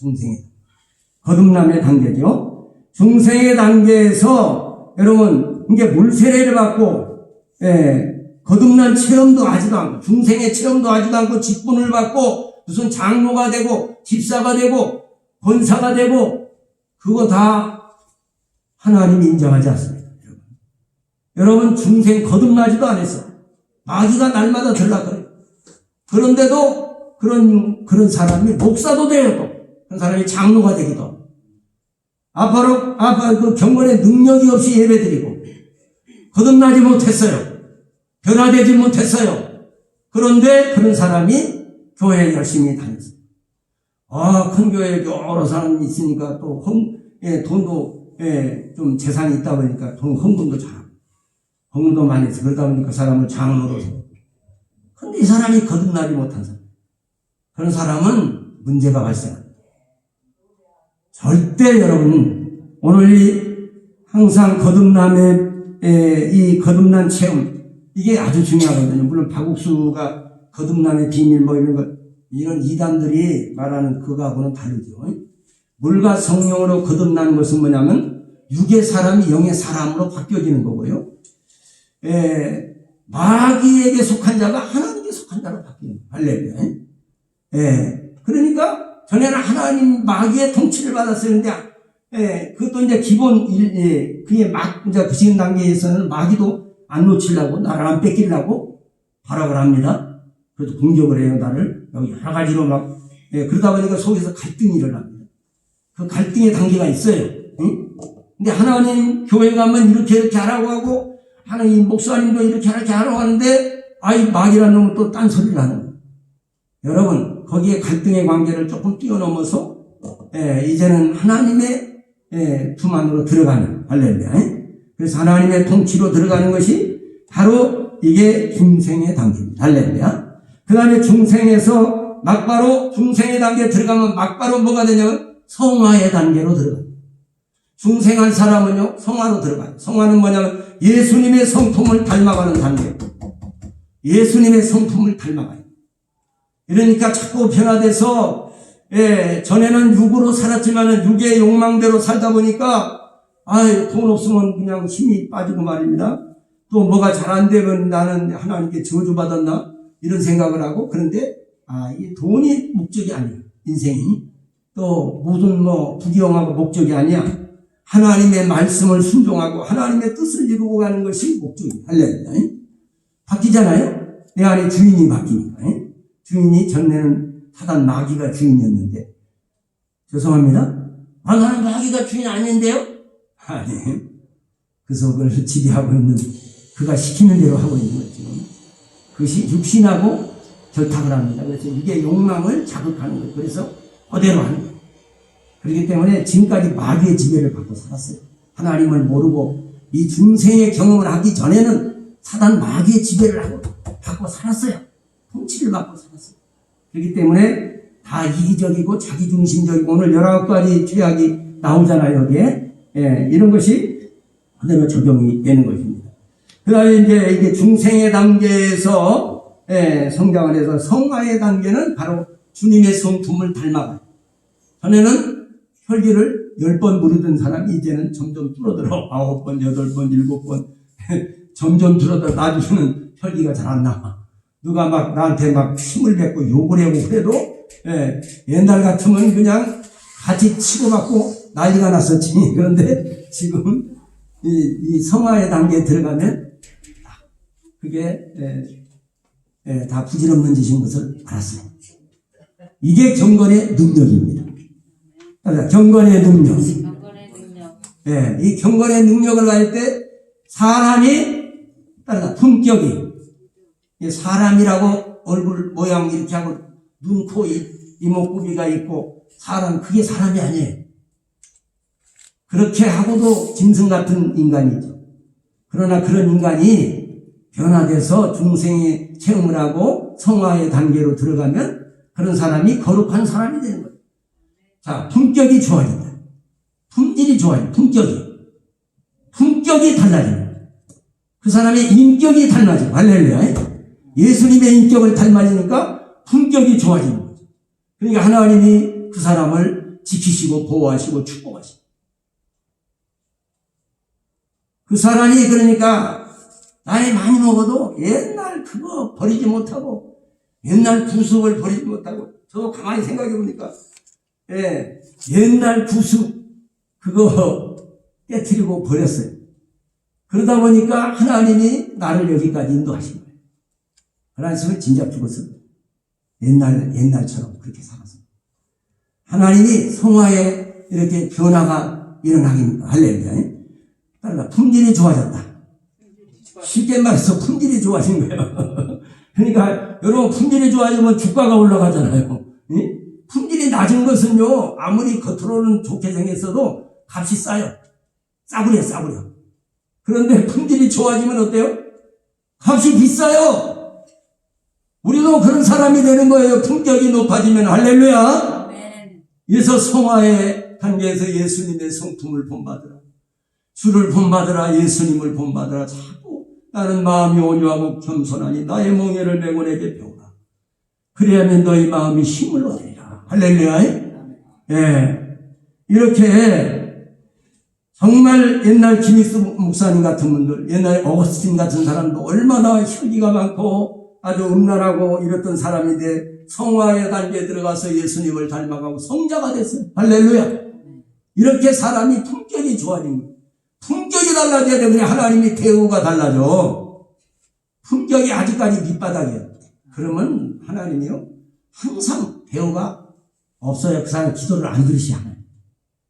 거듭남의 단계죠. 중생의 단계에서 여러분 이게 물세례를 받고 거듭난 체험도 하지도 않고 중생의 체험도 하지도 않고 직분을 받고 무슨 장로가 되고 집사가 되고 권사가 되고 그거 다 하나님이 인정하지 않습니다. 여러분 중생 거듭나지도 않았어. 마귀가 날마다 들락거려요. 그런데도 그런 사람이 목사도 돼요. 또 그런 사람이 장로가 되기도 하고 아빠 그 경건의 능력이 없이 예배드리고 거듭나지 못했어요. 변화되지 못했어요. 그런데 그런 사람이 교회에 열심히 다녔어요. 큰 교회에 여러 사람이 있으니까 또 돈도 좀 재산이 있다 보니까 헌금도 잘하고 헌금도 많이 해서 그러다 보니까 그 사람을 장로로 세워. 근데 이 사람이 거듭나지 못한 사람. 그런 사람은 문제가 발생합니다. 절대 여러분 오늘 항상 거듭남의 이 거듭난 체험 이게 아주 중요하거든요. 물론 박옥수가 거듭남의 비밀 뭐 이런 것, 이런 이단들이 말하는 그거하고는 다르죠. 물과 성령으로 거듭나는 것은 뭐냐면 육의 사람이 영의 사람으로 바뀌어지는 거고요. 마귀에게 속한 자가 하나님께 속한 자로 바뀌는 거예요. 할렐루야. 그러니까 전에는 하나님 마귀의 통치를 받았었는데, 그것도 이제 기본 그의 이제 그 지금 단계에서는 마귀도 안 놓치려고, 나를 안 뺏기려고 발악을 합니다. 그래서 공격을 해요, 나를. 여러 가지로 막, 그러다 보니까 속에서 갈등이 일어납니다. 그 갈등의 단계가 있어요. 근데 하나님 교회 가면 이렇게 하라고 하고, 하나님 목사님도 이렇게 하라고 하는데, 아이, 마귀라는 놈은 또 딴소리를 하는 거예요. 여러분, 거기에 갈등의 관계를 조금 뛰어넘어서, 이제는 하나님의 품 안으로 들어가는, 할렐루야. 그래서 하나님의 통치로 들어가는 것이 바로 이게 중생의 단계입니다. 할렐루야. 그 다음에 중생에서 막바로 중생의 단계에 들어가면 막바로 뭐가 되냐면 성화의 단계로 들어가요. 중생한 사람은요, 성화로 들어가요. 성화는 뭐냐면 예수님의 성품을 닮아가는 단계. 예수님의 성품을 닮아가요. 이러니까 자꾸 변화돼서, 전에는 육으로 살았지만은 육의 욕망대로 살다 보니까, 돈 없으면 그냥 힘이 빠지고 말입니다. 또 뭐가 잘 안 되면 나는 하나님께 저주받았나? 이런 생각을 하고, 그런데, 이 돈이 목적이 아니에요. 인생이. 또, 모든 부귀영화가 목적이 아니야. 하나님의 말씀을 순종하고, 하나님의 뜻을 이루고 가는 것이 목적이에요. 할렐루야. 바뀌잖아요? 내 안에 주인이 바뀌니까. 주인이 전에는 사단 마귀가 주인이었는데, 죄송합니다. 나는 마귀가 주인 아닌데요? 아니, 그 속을 지배하고 있는, 그가 시키는 대로 하고 있는 거죠. 그것이 육신하고 결탁을 합니다. 그래서 이게 욕망을 자극하는 거예요. 그래서 그대로 하는 거예요. 그렇기 때문에 지금까지 마귀의 지배를 받고 살았어요. 하나님을 모르고 이 중생의 경험을 하기 전에는 사단 마귀의 지배를 하고 받고 살았어요. 통치를 받고 살았어요. 그렇기 때문에 다 이기적이고 자기중심적이고, 오늘 19가지 죄악이 나오잖아요, 여기에. 이런 것이 그대로 적용이 되는 것입니다. 그 다음에 이제 이게 중생의 단계에서, 성장을 해서 성화의 단계는 바로 주님의 성품을 닮아가요. 전에는 혈기를 10번 부르던 사람이 이제는 점점 줄어들어. 9번, 8번, 7번. 점점 줄어들어. 나중에는 혈기가 잘 안 나와. 누가 막 나한테 막 힘을 뱉고 욕을 하고 그래도, 옛날 같으면 그냥 같이 치고받고 난리가 났었지. 그런데 지금 이 성화의 단계에 들어가면 그게 다 부질없는 짓인 것을 알았어요. 이게 경건의 능력입니다. 경건의 능력. 이 경건의 능력을 가질 때 사람이 품격이, 사람이라고 얼굴 모양 이렇게 하고 눈, 코, 이목구비가 있고 사람, 그게 사람이 아니에요. 그렇게 하고도 짐승 같은 인간이죠. 그러나 그런 인간이 변화돼서 중생의 체험을 하고 성화의 단계로 들어가면 그런 사람이 거룩한 사람이 되는 거예요. 자, 품격이 좋아진다. 품질이 좋아요. 품격이 달라집니다. 그 사람의 인격이 달라져요. 할렐루야. 예수님의 인격을 닮아지니까 품격이 좋아지는 거죠. 그러니까 하나님이 그 사람을 지키시고 보호하시고 축복하시고, 그 사람이 그러니까 나이 많이 먹어도 옛날 그거 버리지 못하고, 옛날 구습을 버리지 못하고, 저도 가만히 생각해 보니까 옛날 구습 그거 깨트리고 버렸어요. 그러다 보니까 하나님이 나를 여기까지 인도하신 거예요. 하나님은 진작 죽었어요. 옛날처럼 그렇게 살았어요. 하나님이 성화에 이렇게 변화가 일어나긴, 할렐루야. 따라가 품질이 좋아졌다. 쉽게 말해서 품질이 좋아진 거예요. 그러니까 여러분, 품질이 좋아지면 주가가 올라가잖아요. 품질이 낮은 것은요, 아무리 겉으로는 좋게 생겼어도 값이 싸요. 싸구려. 그런데 품질이 좋아지면 어때요? 값이 비싸요. 우리도 그런 사람이 되는 거예요. 품격이 높아지면. 할렐루야. 그래서 성화의 단계에서 예수님의 성품을 본받으라, 주를 본받으라, 예수님을 본받으라, 자꾸 나는 마음이 온유하고 겸손하니 나의 멍에를 메고 내게 배우라. 그래야면 너희 마음이 힘을 얻으리라. 할렐루야. 예. 이렇게 정말 옛날 김익수 목사님 같은 분들, 옛날 어거스틴 같은 사람도 얼마나 혈기가 많고 아주 음란하고 이랬던 사람인데 성화의 단계에 들어가서 예수님을 닮아가고 성자가 됐어요. 할렐루야. 이렇게 사람이 품격이 좋아진 거예요. 품격이 달라져야 되면 하나님이 대우가 달라져. 품격이 아직까지 밑바닥이에요. 그러면 하나님이요 항상 대우가 없어요. 그 사람 기도를 안 들으시 하나요.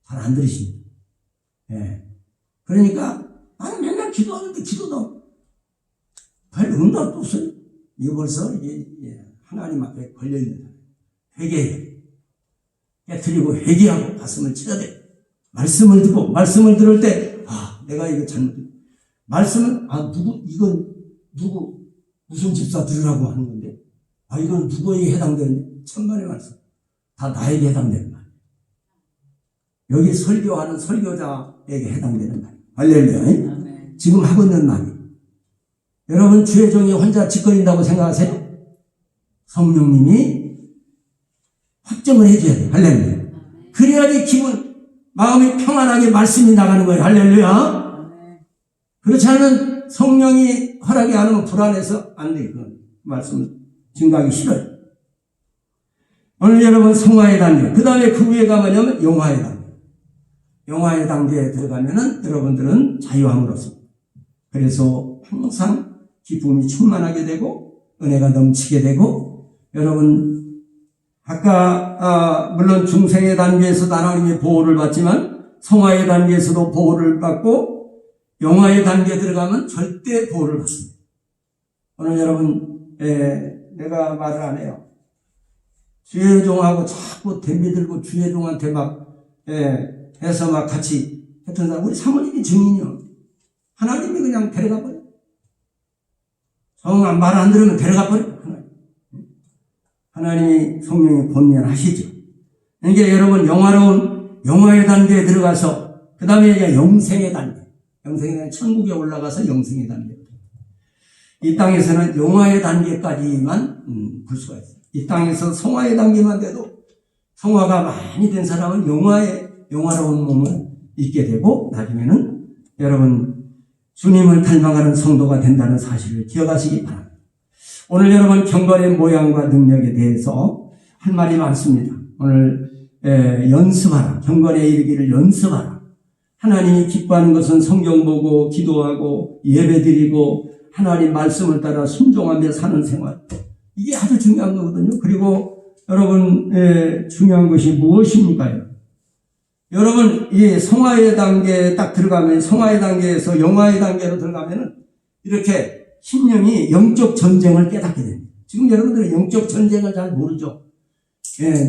잘 안 들으십니다. 예. 그러니까 나는 맨날 기도하는데 기도도 별 응답도 없어요. 이거 벌써 이게 하나님 앞에 걸려있는 사람. 회개해요. 깨트리고 회개하고 가슴을 쳐야 돼. 말씀을 듣고 말씀을 들을 때 내가 이거 잘못 말씀은 이건 누구 무슨 집사 들으라고 하는 건데 이건 누구에게 해당되는데 천만의 말씀 다 나에게 해당되는 말이에요. 여기 설교하는 설교자에게 해당되는 말이에요. 할렐루야. 지금 하고 있는 말이에요. 여러분 주의 종이 혼자 짓거린다고 생각하세요? 성령님이 확정을 해줘야 돼요. 할렐루야. 그래야지 마음이 평안하게 말씀이 나가는 거예요. 할렐루야. 그렇지 않으면 성령이 허락이 안 오면 불안해서 안 돼. 그 말씀을 증가하기 싫어요. 오늘 여러분 성화의 단계, 그 다음에 그 위에 가면 용화의 단계. 용화의 단계에 들어가면은 여러분들은 자유함을 얻습니다. 그래서 항상 기쁨이 충만하게 되고 은혜가 넘치게 되고 여러분 아까 물론 중생의 단계에서도 하나님의 보호를 받지만 성화의 단계에서도 보호를 받고 영화의 단계에 들어가면 절대 보호를 받습니다. 오늘 여러분 내가 말을 안 해요. 주의 종하고 자꾸 덤비들고 주의 종한테 해서 막 같이 했던 사람 우리 사모님이 증인이요. 하나님이 그냥 데려가 버려. 정 말 안 들으면 데려가 버려. 하나님이 성령이 권면하시죠. 그러니까 여러분 영화의 단계에 들어가서 그 다음에 영생의 단계. 영생의 단계 천국에 올라가서 영생의 단계. 이 땅에서는 영화의 단계까지만 볼 수가 있어요. 이 땅에서 성화의 단계만 돼도 성화가 많이 된 사람은 영화로운 몸을 잊게 되고 나중에는 여러분 주님을 닮아가는 성도가 된다는 사실을 기억하시기 바랍니다. 오늘 여러분 경건의 모양과 능력에 대해서 할 말이 많습니다. 오늘 연습하라. 경건에 이르기를 연습하라. 하나님이 기뻐하는 것은 성경 보고 기도하고 예배드리고 하나님 말씀을 따라 순종하며 사는 생활. 이게 아주 중요한 거거든요. 그리고 여러분 중요한 것이 무엇입니까요? 여러분 이 성화의 단계에 딱 들어가면 성화의 단계에서 영화의 단계로 들어가면은 이렇게 심령이 영적 전쟁을 깨닫게 됩니다. 지금 여러분들은 영적 전쟁을 잘 모르죠.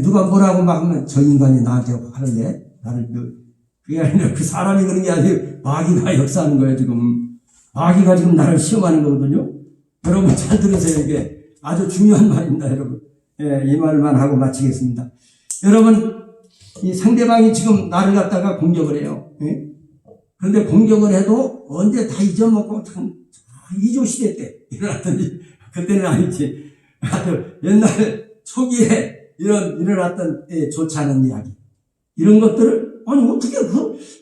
누가 뭐라고 막 하면 저 인간이 나한테 화를 내? 그게 아니라 그 사람이 그런 게 아니고 마귀가 역사하는 거예요, 지금. 마귀가 지금 나를 시험하는 거거든요. 여러분 잘 들으세요. 이게 아주 중요한 말입니다, 여러분. 이 말만 하고 마치겠습니다. 여러분, 이 상대방이 지금 나를 갖다가 공격을 해요. 그런데 공격을 해도 언제 다 잊어먹고 참 이조 시대 때 일어났더니 그때는 아니지. 아주 옛날 초기에 일어났던 좋지 않은 이야기. 이런 것들을 아니 어떻게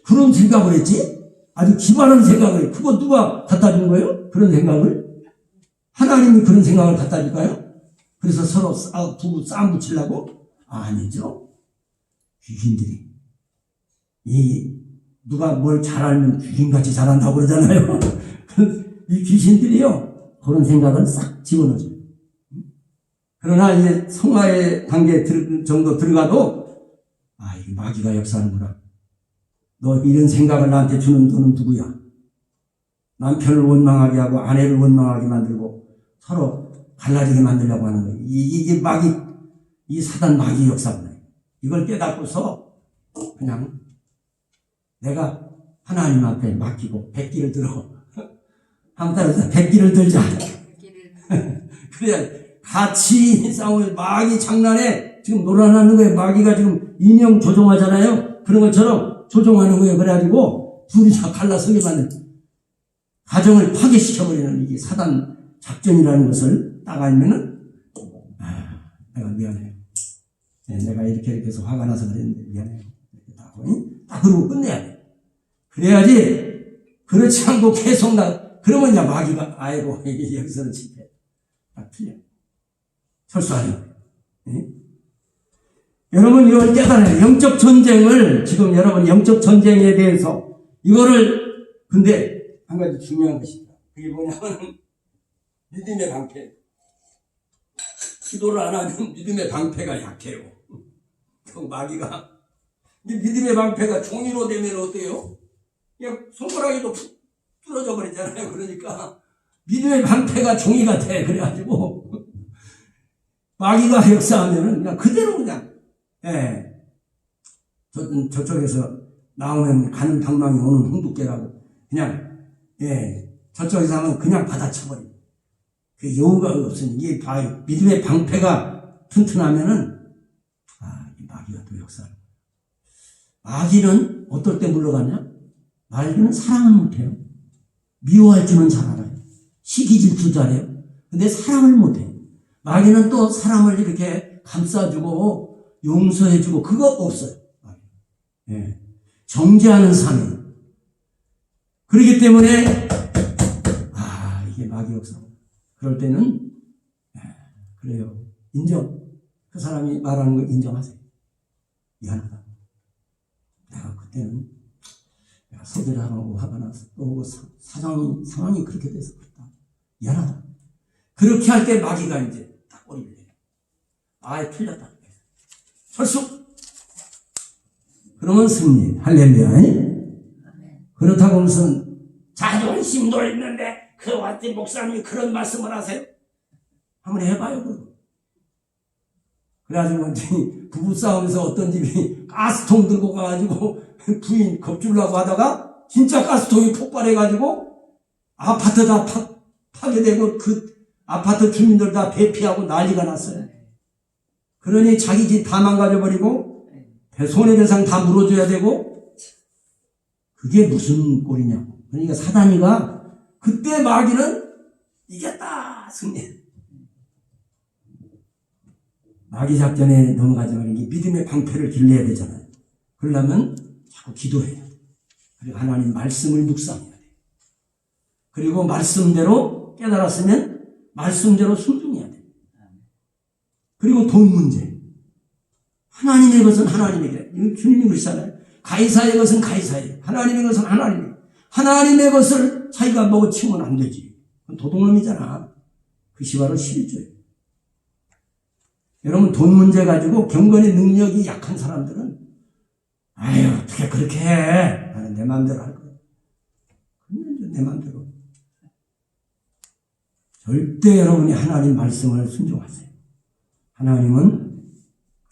그런 생각을 했지? 아주 기발한 생각을 해. 그거 누가 갖다 준 거예요? 그런 생각을? 하나님이 그런 생각을 갖다 줄까요? 그래서 서로 부부 싸움 붙이려고? 아니죠. 귀신들이 누가 뭘 잘 알면 귀신같이 잘한다고 그러잖아요. 이 귀신들이요 그런 생각을 싹 집어넣어줘요. 그러나 이제 성화의 단계 정도 들어가도 이게 마귀가 역사하는구나. 너 이런 생각을 나한테 주는 너는 누구야? 남편을 원망하게 하고 아내를 원망하게 만들고 서로 갈라지게 만들려고 하는 거예요. 이게 이 사단 마귀 역사구나. 이걸 깨닫고서 그냥 내가 하나님 앞에 맡기고 백기를 들어. 한 따라서 백기를 들자. 그래야 같이 싸우면 마귀 장난에 지금 놀아나는 거예요. 마귀가 지금 인형 조종하잖아요. 그런 것처럼 조종하는 거예요. 그래가지고 둘이 다 갈라서게 만든. 가정을 파괴시켜버리는 이게 사단 작전이라는 것을 딱 알면은, 내가 미안해요. 내가 이렇게 해서 화가 나서 그랬는데 미안해요. 딱 그러고 끝내야 돼. 그래야지, 그렇지 않고 계속 그러면 이제 마귀가, 아이고, 이게 여기서는 실패. 딱 틀려. 철수하는 거예요. 여러분, 이걸 깨달아요. 영적 전쟁을, 지금 여러분, 영적 전쟁에 대해서, 근데, 한 가지 중요한 것입니다. 그게 뭐냐면, 믿음의 방패. 기도를 안 하면 믿음의 방패가 약해요. 그 마귀가. 믿음의 방패가 종이로 되면 어때요? 그냥 손가락에도 부러져 버리잖아요. 그러니까, 믿음의 방패가 종이가 돼. 그래가지고, 마귀가 역사하면은 그냥 그대로 그냥, 저쪽에서 나오면 가는 방망이 오는 홍두깨라고 그냥, 저쪽에서 하면 그냥 받아쳐버려. 그 여우가 없으니, 이게 믿음의 방패가 튼튼하면은, 이 마귀가 또 역사하는 거야. 마귀는 어떨 때 물러가냐? 마귀는 사랑을 못해요. 미워할 줄은 잘 알아요. 시기 질투 잘해요. 근데 사랑을 못해요. 마귀는 또 사람을 이렇게 감싸주고 용서해주고 그거 없어요. 정죄하는 삶이에요. 그렇기 때문에 이게 마귀 역사. 그럴 때는 그래요. 인정. 그 사람이 말하는 거 인정하세요. 미안하다. 내가 그때는 내가 소개를 하고 화가 나서 또 상황이 그렇게 돼서 그렇다. 미안하다. 그렇게 할 때 마귀가 이제 딱 꼬리를 내요. 틀렸다. 철수! 그러면 승리. 할렐루야. 그렇다고 무슨 자존심도 있는데 그 왔더니 목사님이 그런 말씀을 하세요? 한번 해봐요. 그래가지고 부부싸움에서 어떤 집이 가스통 들고 가가지고 부인 겁주려고 하다가 진짜 가스통이 폭발해가지고 아파트 다 파괴되고 그 아파트 주민들 다 대피하고 난리가 났어요. 그러니 자기 집 다 망가져버리고 손해배상 다 물어줘야 되고 그게 무슨 꼴이냐고. 그러니까 사단이가 그때 마귀는 이겼다 승리. 마귀 작전에 넘어가자면 믿음의 방패를 길러야 되잖아요. 그러려면 자꾸 기도해야 돼. 그리고 하나님 말씀을 묵상해야 돼. 그리고 말씀대로 깨달았으면 말씀대로 순종해야 돼. 그리고 돈 문제. 하나님의 것은 하나님에게. 주님이 그러시잖아요. 가이사의 것은 가이사에게. 하나님의 것은 하나님에게. 하나님의 것을 자기가 먹어치우면 안 되지. 그건 도둑놈이잖아. 그 시바로 11조예요. 여러분 돈 문제 가지고 경건의 능력이 약한 사람들은 어떻게 그렇게 해. 나는 내 마음대로 할 거야. 그러면 내 마음대로. 절대 여러분이 하나님 말씀을 순종하세요. 하나님은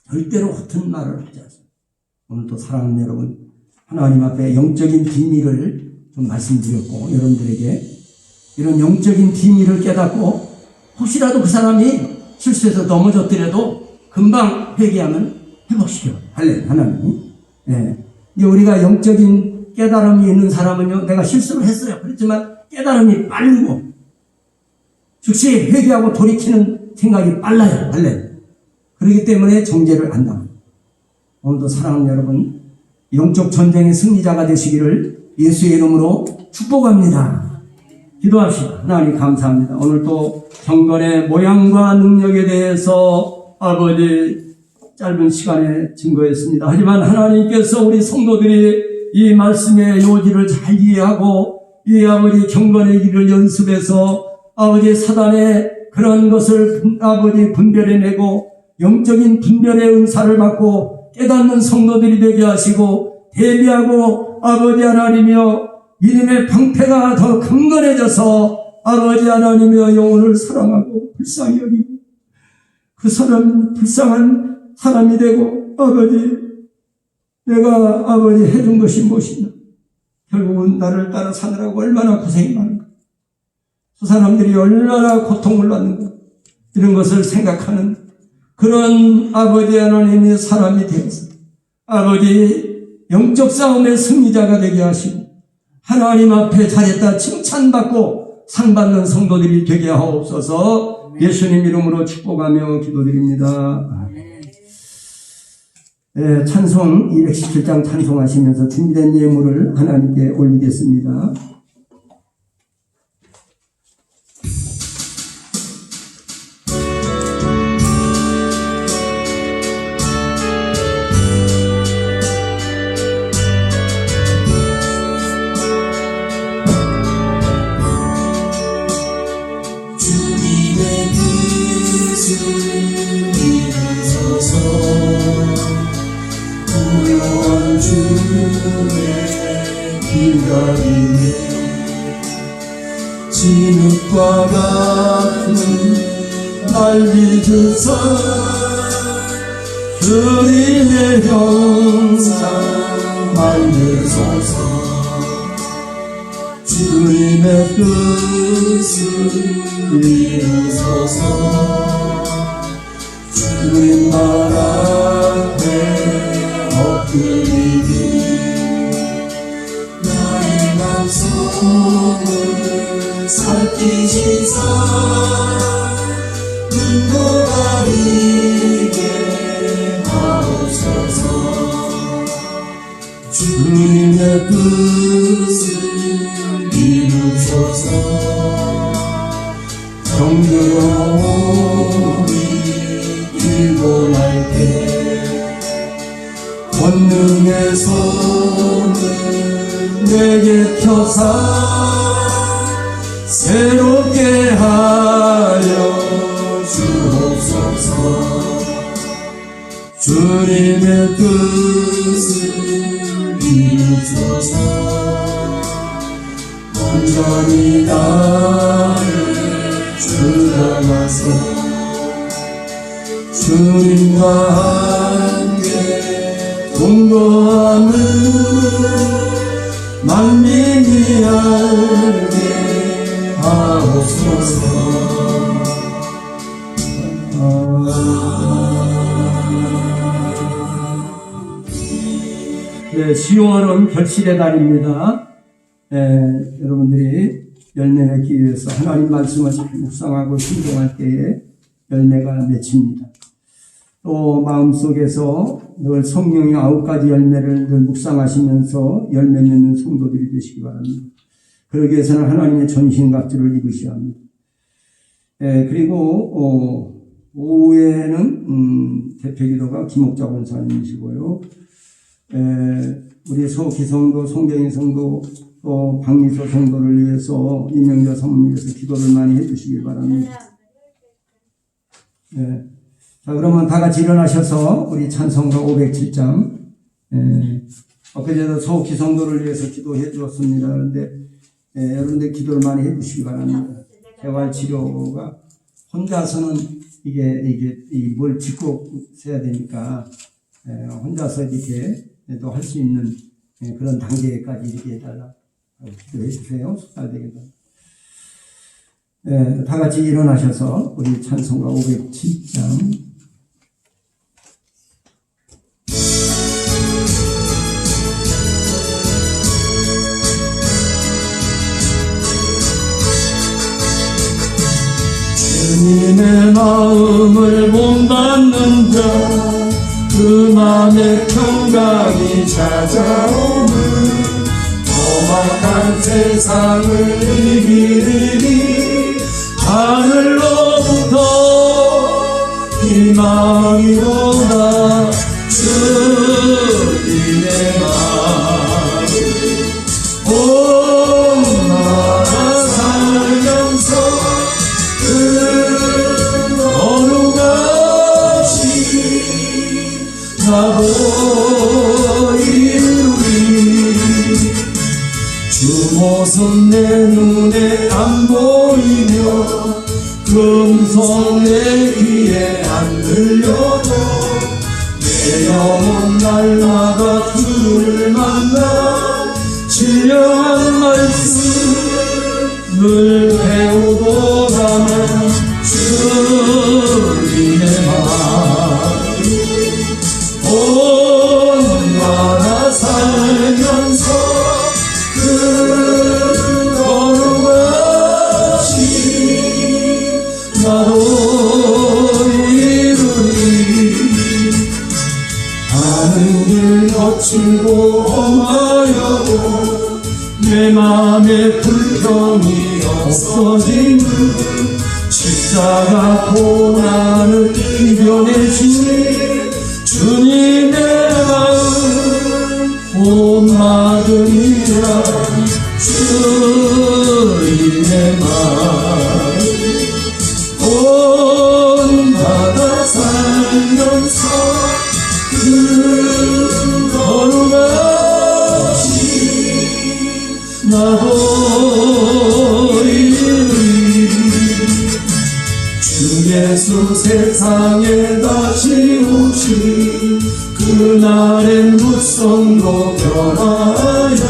절대로 허튼 말을 하지 않습니다. 오늘 또 사랑하는 여러분, 하나님 앞에 영적인 비밀을 좀 말씀드렸고, 여러분들에게 이런 영적인 비밀을 깨닫고, 혹시라도 그 사람이 실수해서 넘어졌더라도 금방 회개하면 회복시켜요. 하나님이. 이제 우리가 영적인 깨달음이 있는 사람은요, 내가 실수를 했어요. 그렇지만 깨달음이 빠르고, 즉시 회개하고 돌이키는 생각이 빨라요. 그렇기 때문에 정죄를 안 당합니다. 오늘도 사랑하는 여러분, 영적 전쟁의 승리자가 되시기를 예수의 이름으로 축복합니다. 기도합시다. 하나님 감사합니다. 오늘 또 경건의 모양과 능력에 대해서 아버지 짧은 시간에 증거했습니다. 하지만 하나님께서 우리 성도들이 이 말씀의 요지를 잘 이해하고 이 아버지 경건의 길을 연습해서 아버지 사단의 그런 것을 아버지 분별해내고 영적인 분별의 은사를 받고 깨닫는 성도들이 되게 하시고 대비하고 아버지 하나님이여 믿음의 방패가 더 강건해져서 아버지 하나님이여 영혼을 사랑하고 불쌍히 여기고 그 사람 불쌍한 사람이 되고 아버지 내가 아버지 해준 것이 무엇이냐 결국은 나를 따라 사느라고 얼마나 고생이 많은가 그 사람들이 얼마나 고통을 받는가 이런 것을 생각하는 그런 아버지 하나님의 사람이 되어서 아버지 영적 싸움의 승리자가 되게 하시고 하나님 앞에 잘했다 칭찬받고 상받는 성도들이 되게 하옵소서. 예수님 이름으로 축복하며 기도드립니다. 네, 찬송 217장 찬송하시면서 준비된 예물을 하나님께 올리겠습니다. 주님의 뜻을 이루소서. 구원 주의 기다리네. 진흙과 같은 날 믿으사 주님의 형상 만드소서. 주님의 뜻을 이루소서. 주님 말 앞에 엎드리니 나의 맘속을 살피시사 눈도 가리게 하옵소서. 주님의 뜻을 이루소서. 정들어오니 일고 날 때 권능의 손을 내게 펴사 새롭게 하여 주옵소서. 주님의 뜻을 이루소서. 온전히 나를 주장하사 주님과 함께 동거함을 만민이 알게 하옵소서. 네, 10월은 결실의 달입니다. 여러분들이 열매 맺기 위해서 하나님 말씀을 묵상하고 순종할 때에 열매가 맺힙니다. 또 마음속에서 늘 성령의 9가지 열매를 늘 묵상하시면서 열매 맺는 성도들이 되시기 바랍니다. 그러기 위해서는 하나님의 전신갑주를 입으셔야 합니다. 그리고 오후에는 대표기도가 김옥자 권사님이시고요. 우리 소기성도, 송경희 성도, 또 박미소 성도를 위해서, 이명자 사모님 위해서 기도를 많이 해주시기 바랍니다. 자, 그러면 다 같이 일어나셔서 우리 찬송가 507장, 엊그제도 소기 성도를 위해서 기도해 주었습니다. 그런데 여러분들 기도를 많이 해주시기 바랍니다. 재활치료가 혼자서는 이게 뭘 짚고 써야 되니까 혼자서 이렇게 또 할 수 있는 그런 단계까지 이렇게 해달라 기도해 주세요. 숙달되게도. 다 같이 일어나셔서 우리 찬송가 507장 주님의 마음을 본받는 자 그 맘에 평강이 찾아오는 험악한 세상을 이기리니 하늘로부터 희망이로다. 주님의 마음 온 나라 살면서 그 어느 것이 나도 이루리. 주 모습 내 눈에 안 보이며 금성 내 귀에 안 들려도 내 영혼 날마다 주를 만나 신령한 말씀을 배우고자면 주님의 마음 온 나라 살면서 그 거칠고 험하여도 내 맘에 불평이 없어진 십자가 고난을 이겨내신 주님의 마음 본받으리라. 주님의 마음 본받아 살면서 그 거룩하신 나도 주 예수 세상에 다시 오시 그날엔 무성도 변하여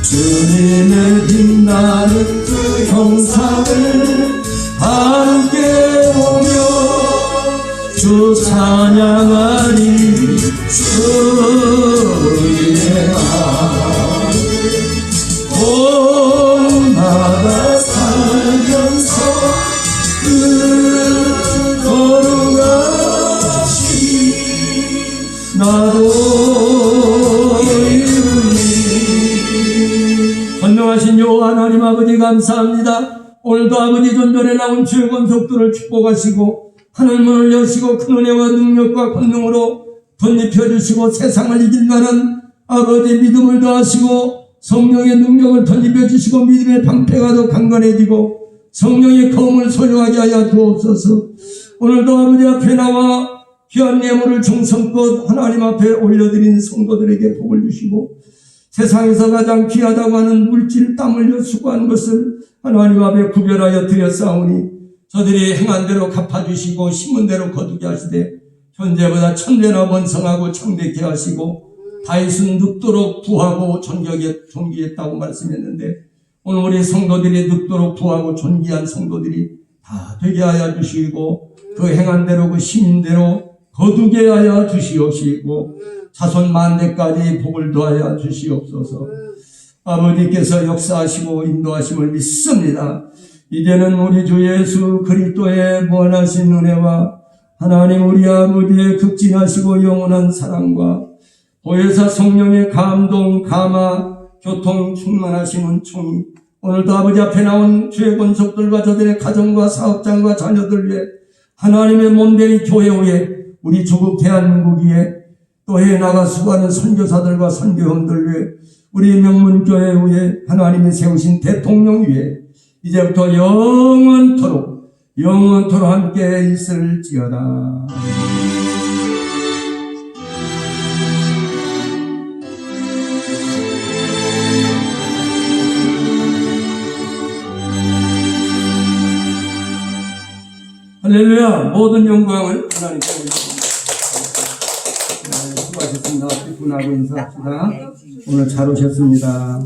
주님의 빛나는 그 형상을 함께 오며 주 찬양하리. 주님의 마음 본받아 살면서 그 거룩하신 나도 이루리. 전능하신 여호와 하나님 아버지 감사합니다. 오늘도 아버지 전전에 나온 주의 권속들을 축복하시고 하늘문을 여시고 큰 은혜와 능력과 권능으로 덧입혀주시고 세상을 이길 만한 아버지 믿음을 더하시고 성령의 능력을 덧입혀주시고 믿음의 방패가 더 강건해지고 성령의 검을 소유하게 하여 주옵소서. 오늘도 아버지 앞에 나와 귀한 예물을 정성껏 하나님 앞에 올려드린 성도들에게 복을 주시고 세상에서 가장 귀하다고 하는 물질 땀 흘려 수고한 것을 하나님 앞에 구별하여 드렸사오니 저들이 행한 대로 갚아주시고 심은 대로 거두게 하시되 현재보다 천배나 번성하고 창대케 하시고 다윗은 늙도록 부하고 존귀했다고 말씀했는데 오늘 우리 성도들이 늙도록 부하고 존귀한 성도들이 다 되게 하여 주시고 그 행한 대로 그 심인대로 거두게 하여 주시옵시고 자손 만대까지 복을 더하여 주시옵소서. 아버지께서 역사하시고 인도하심을 믿습니다. 이제는 우리 주 예수 그리스도의 무한하신 은혜와 하나님 우리 아버지의 극진하시고 영원한 사랑과 보혜사 성령의 감동, 감화, 교통 충만하신 은총이 오늘도 아버지 앞에 나온 주의 권속들과 저들의 가정과 사업장과 자녀들 위해 하나님의 몸된 교회 위에 우리 조국 대한민국 위에 또 해외 나가 수고하는 선교사들과 선교형들 위해 우리 명문교회 위에 하나님이 세우신 대통령 위에 이제부터 영원토록 함께 있을지어다. 할렐루야. 모든 영광을 하나님께 드립니다. 수고하셨습니다. 분하고 인사합시다. 오늘 잘 오셨습니다.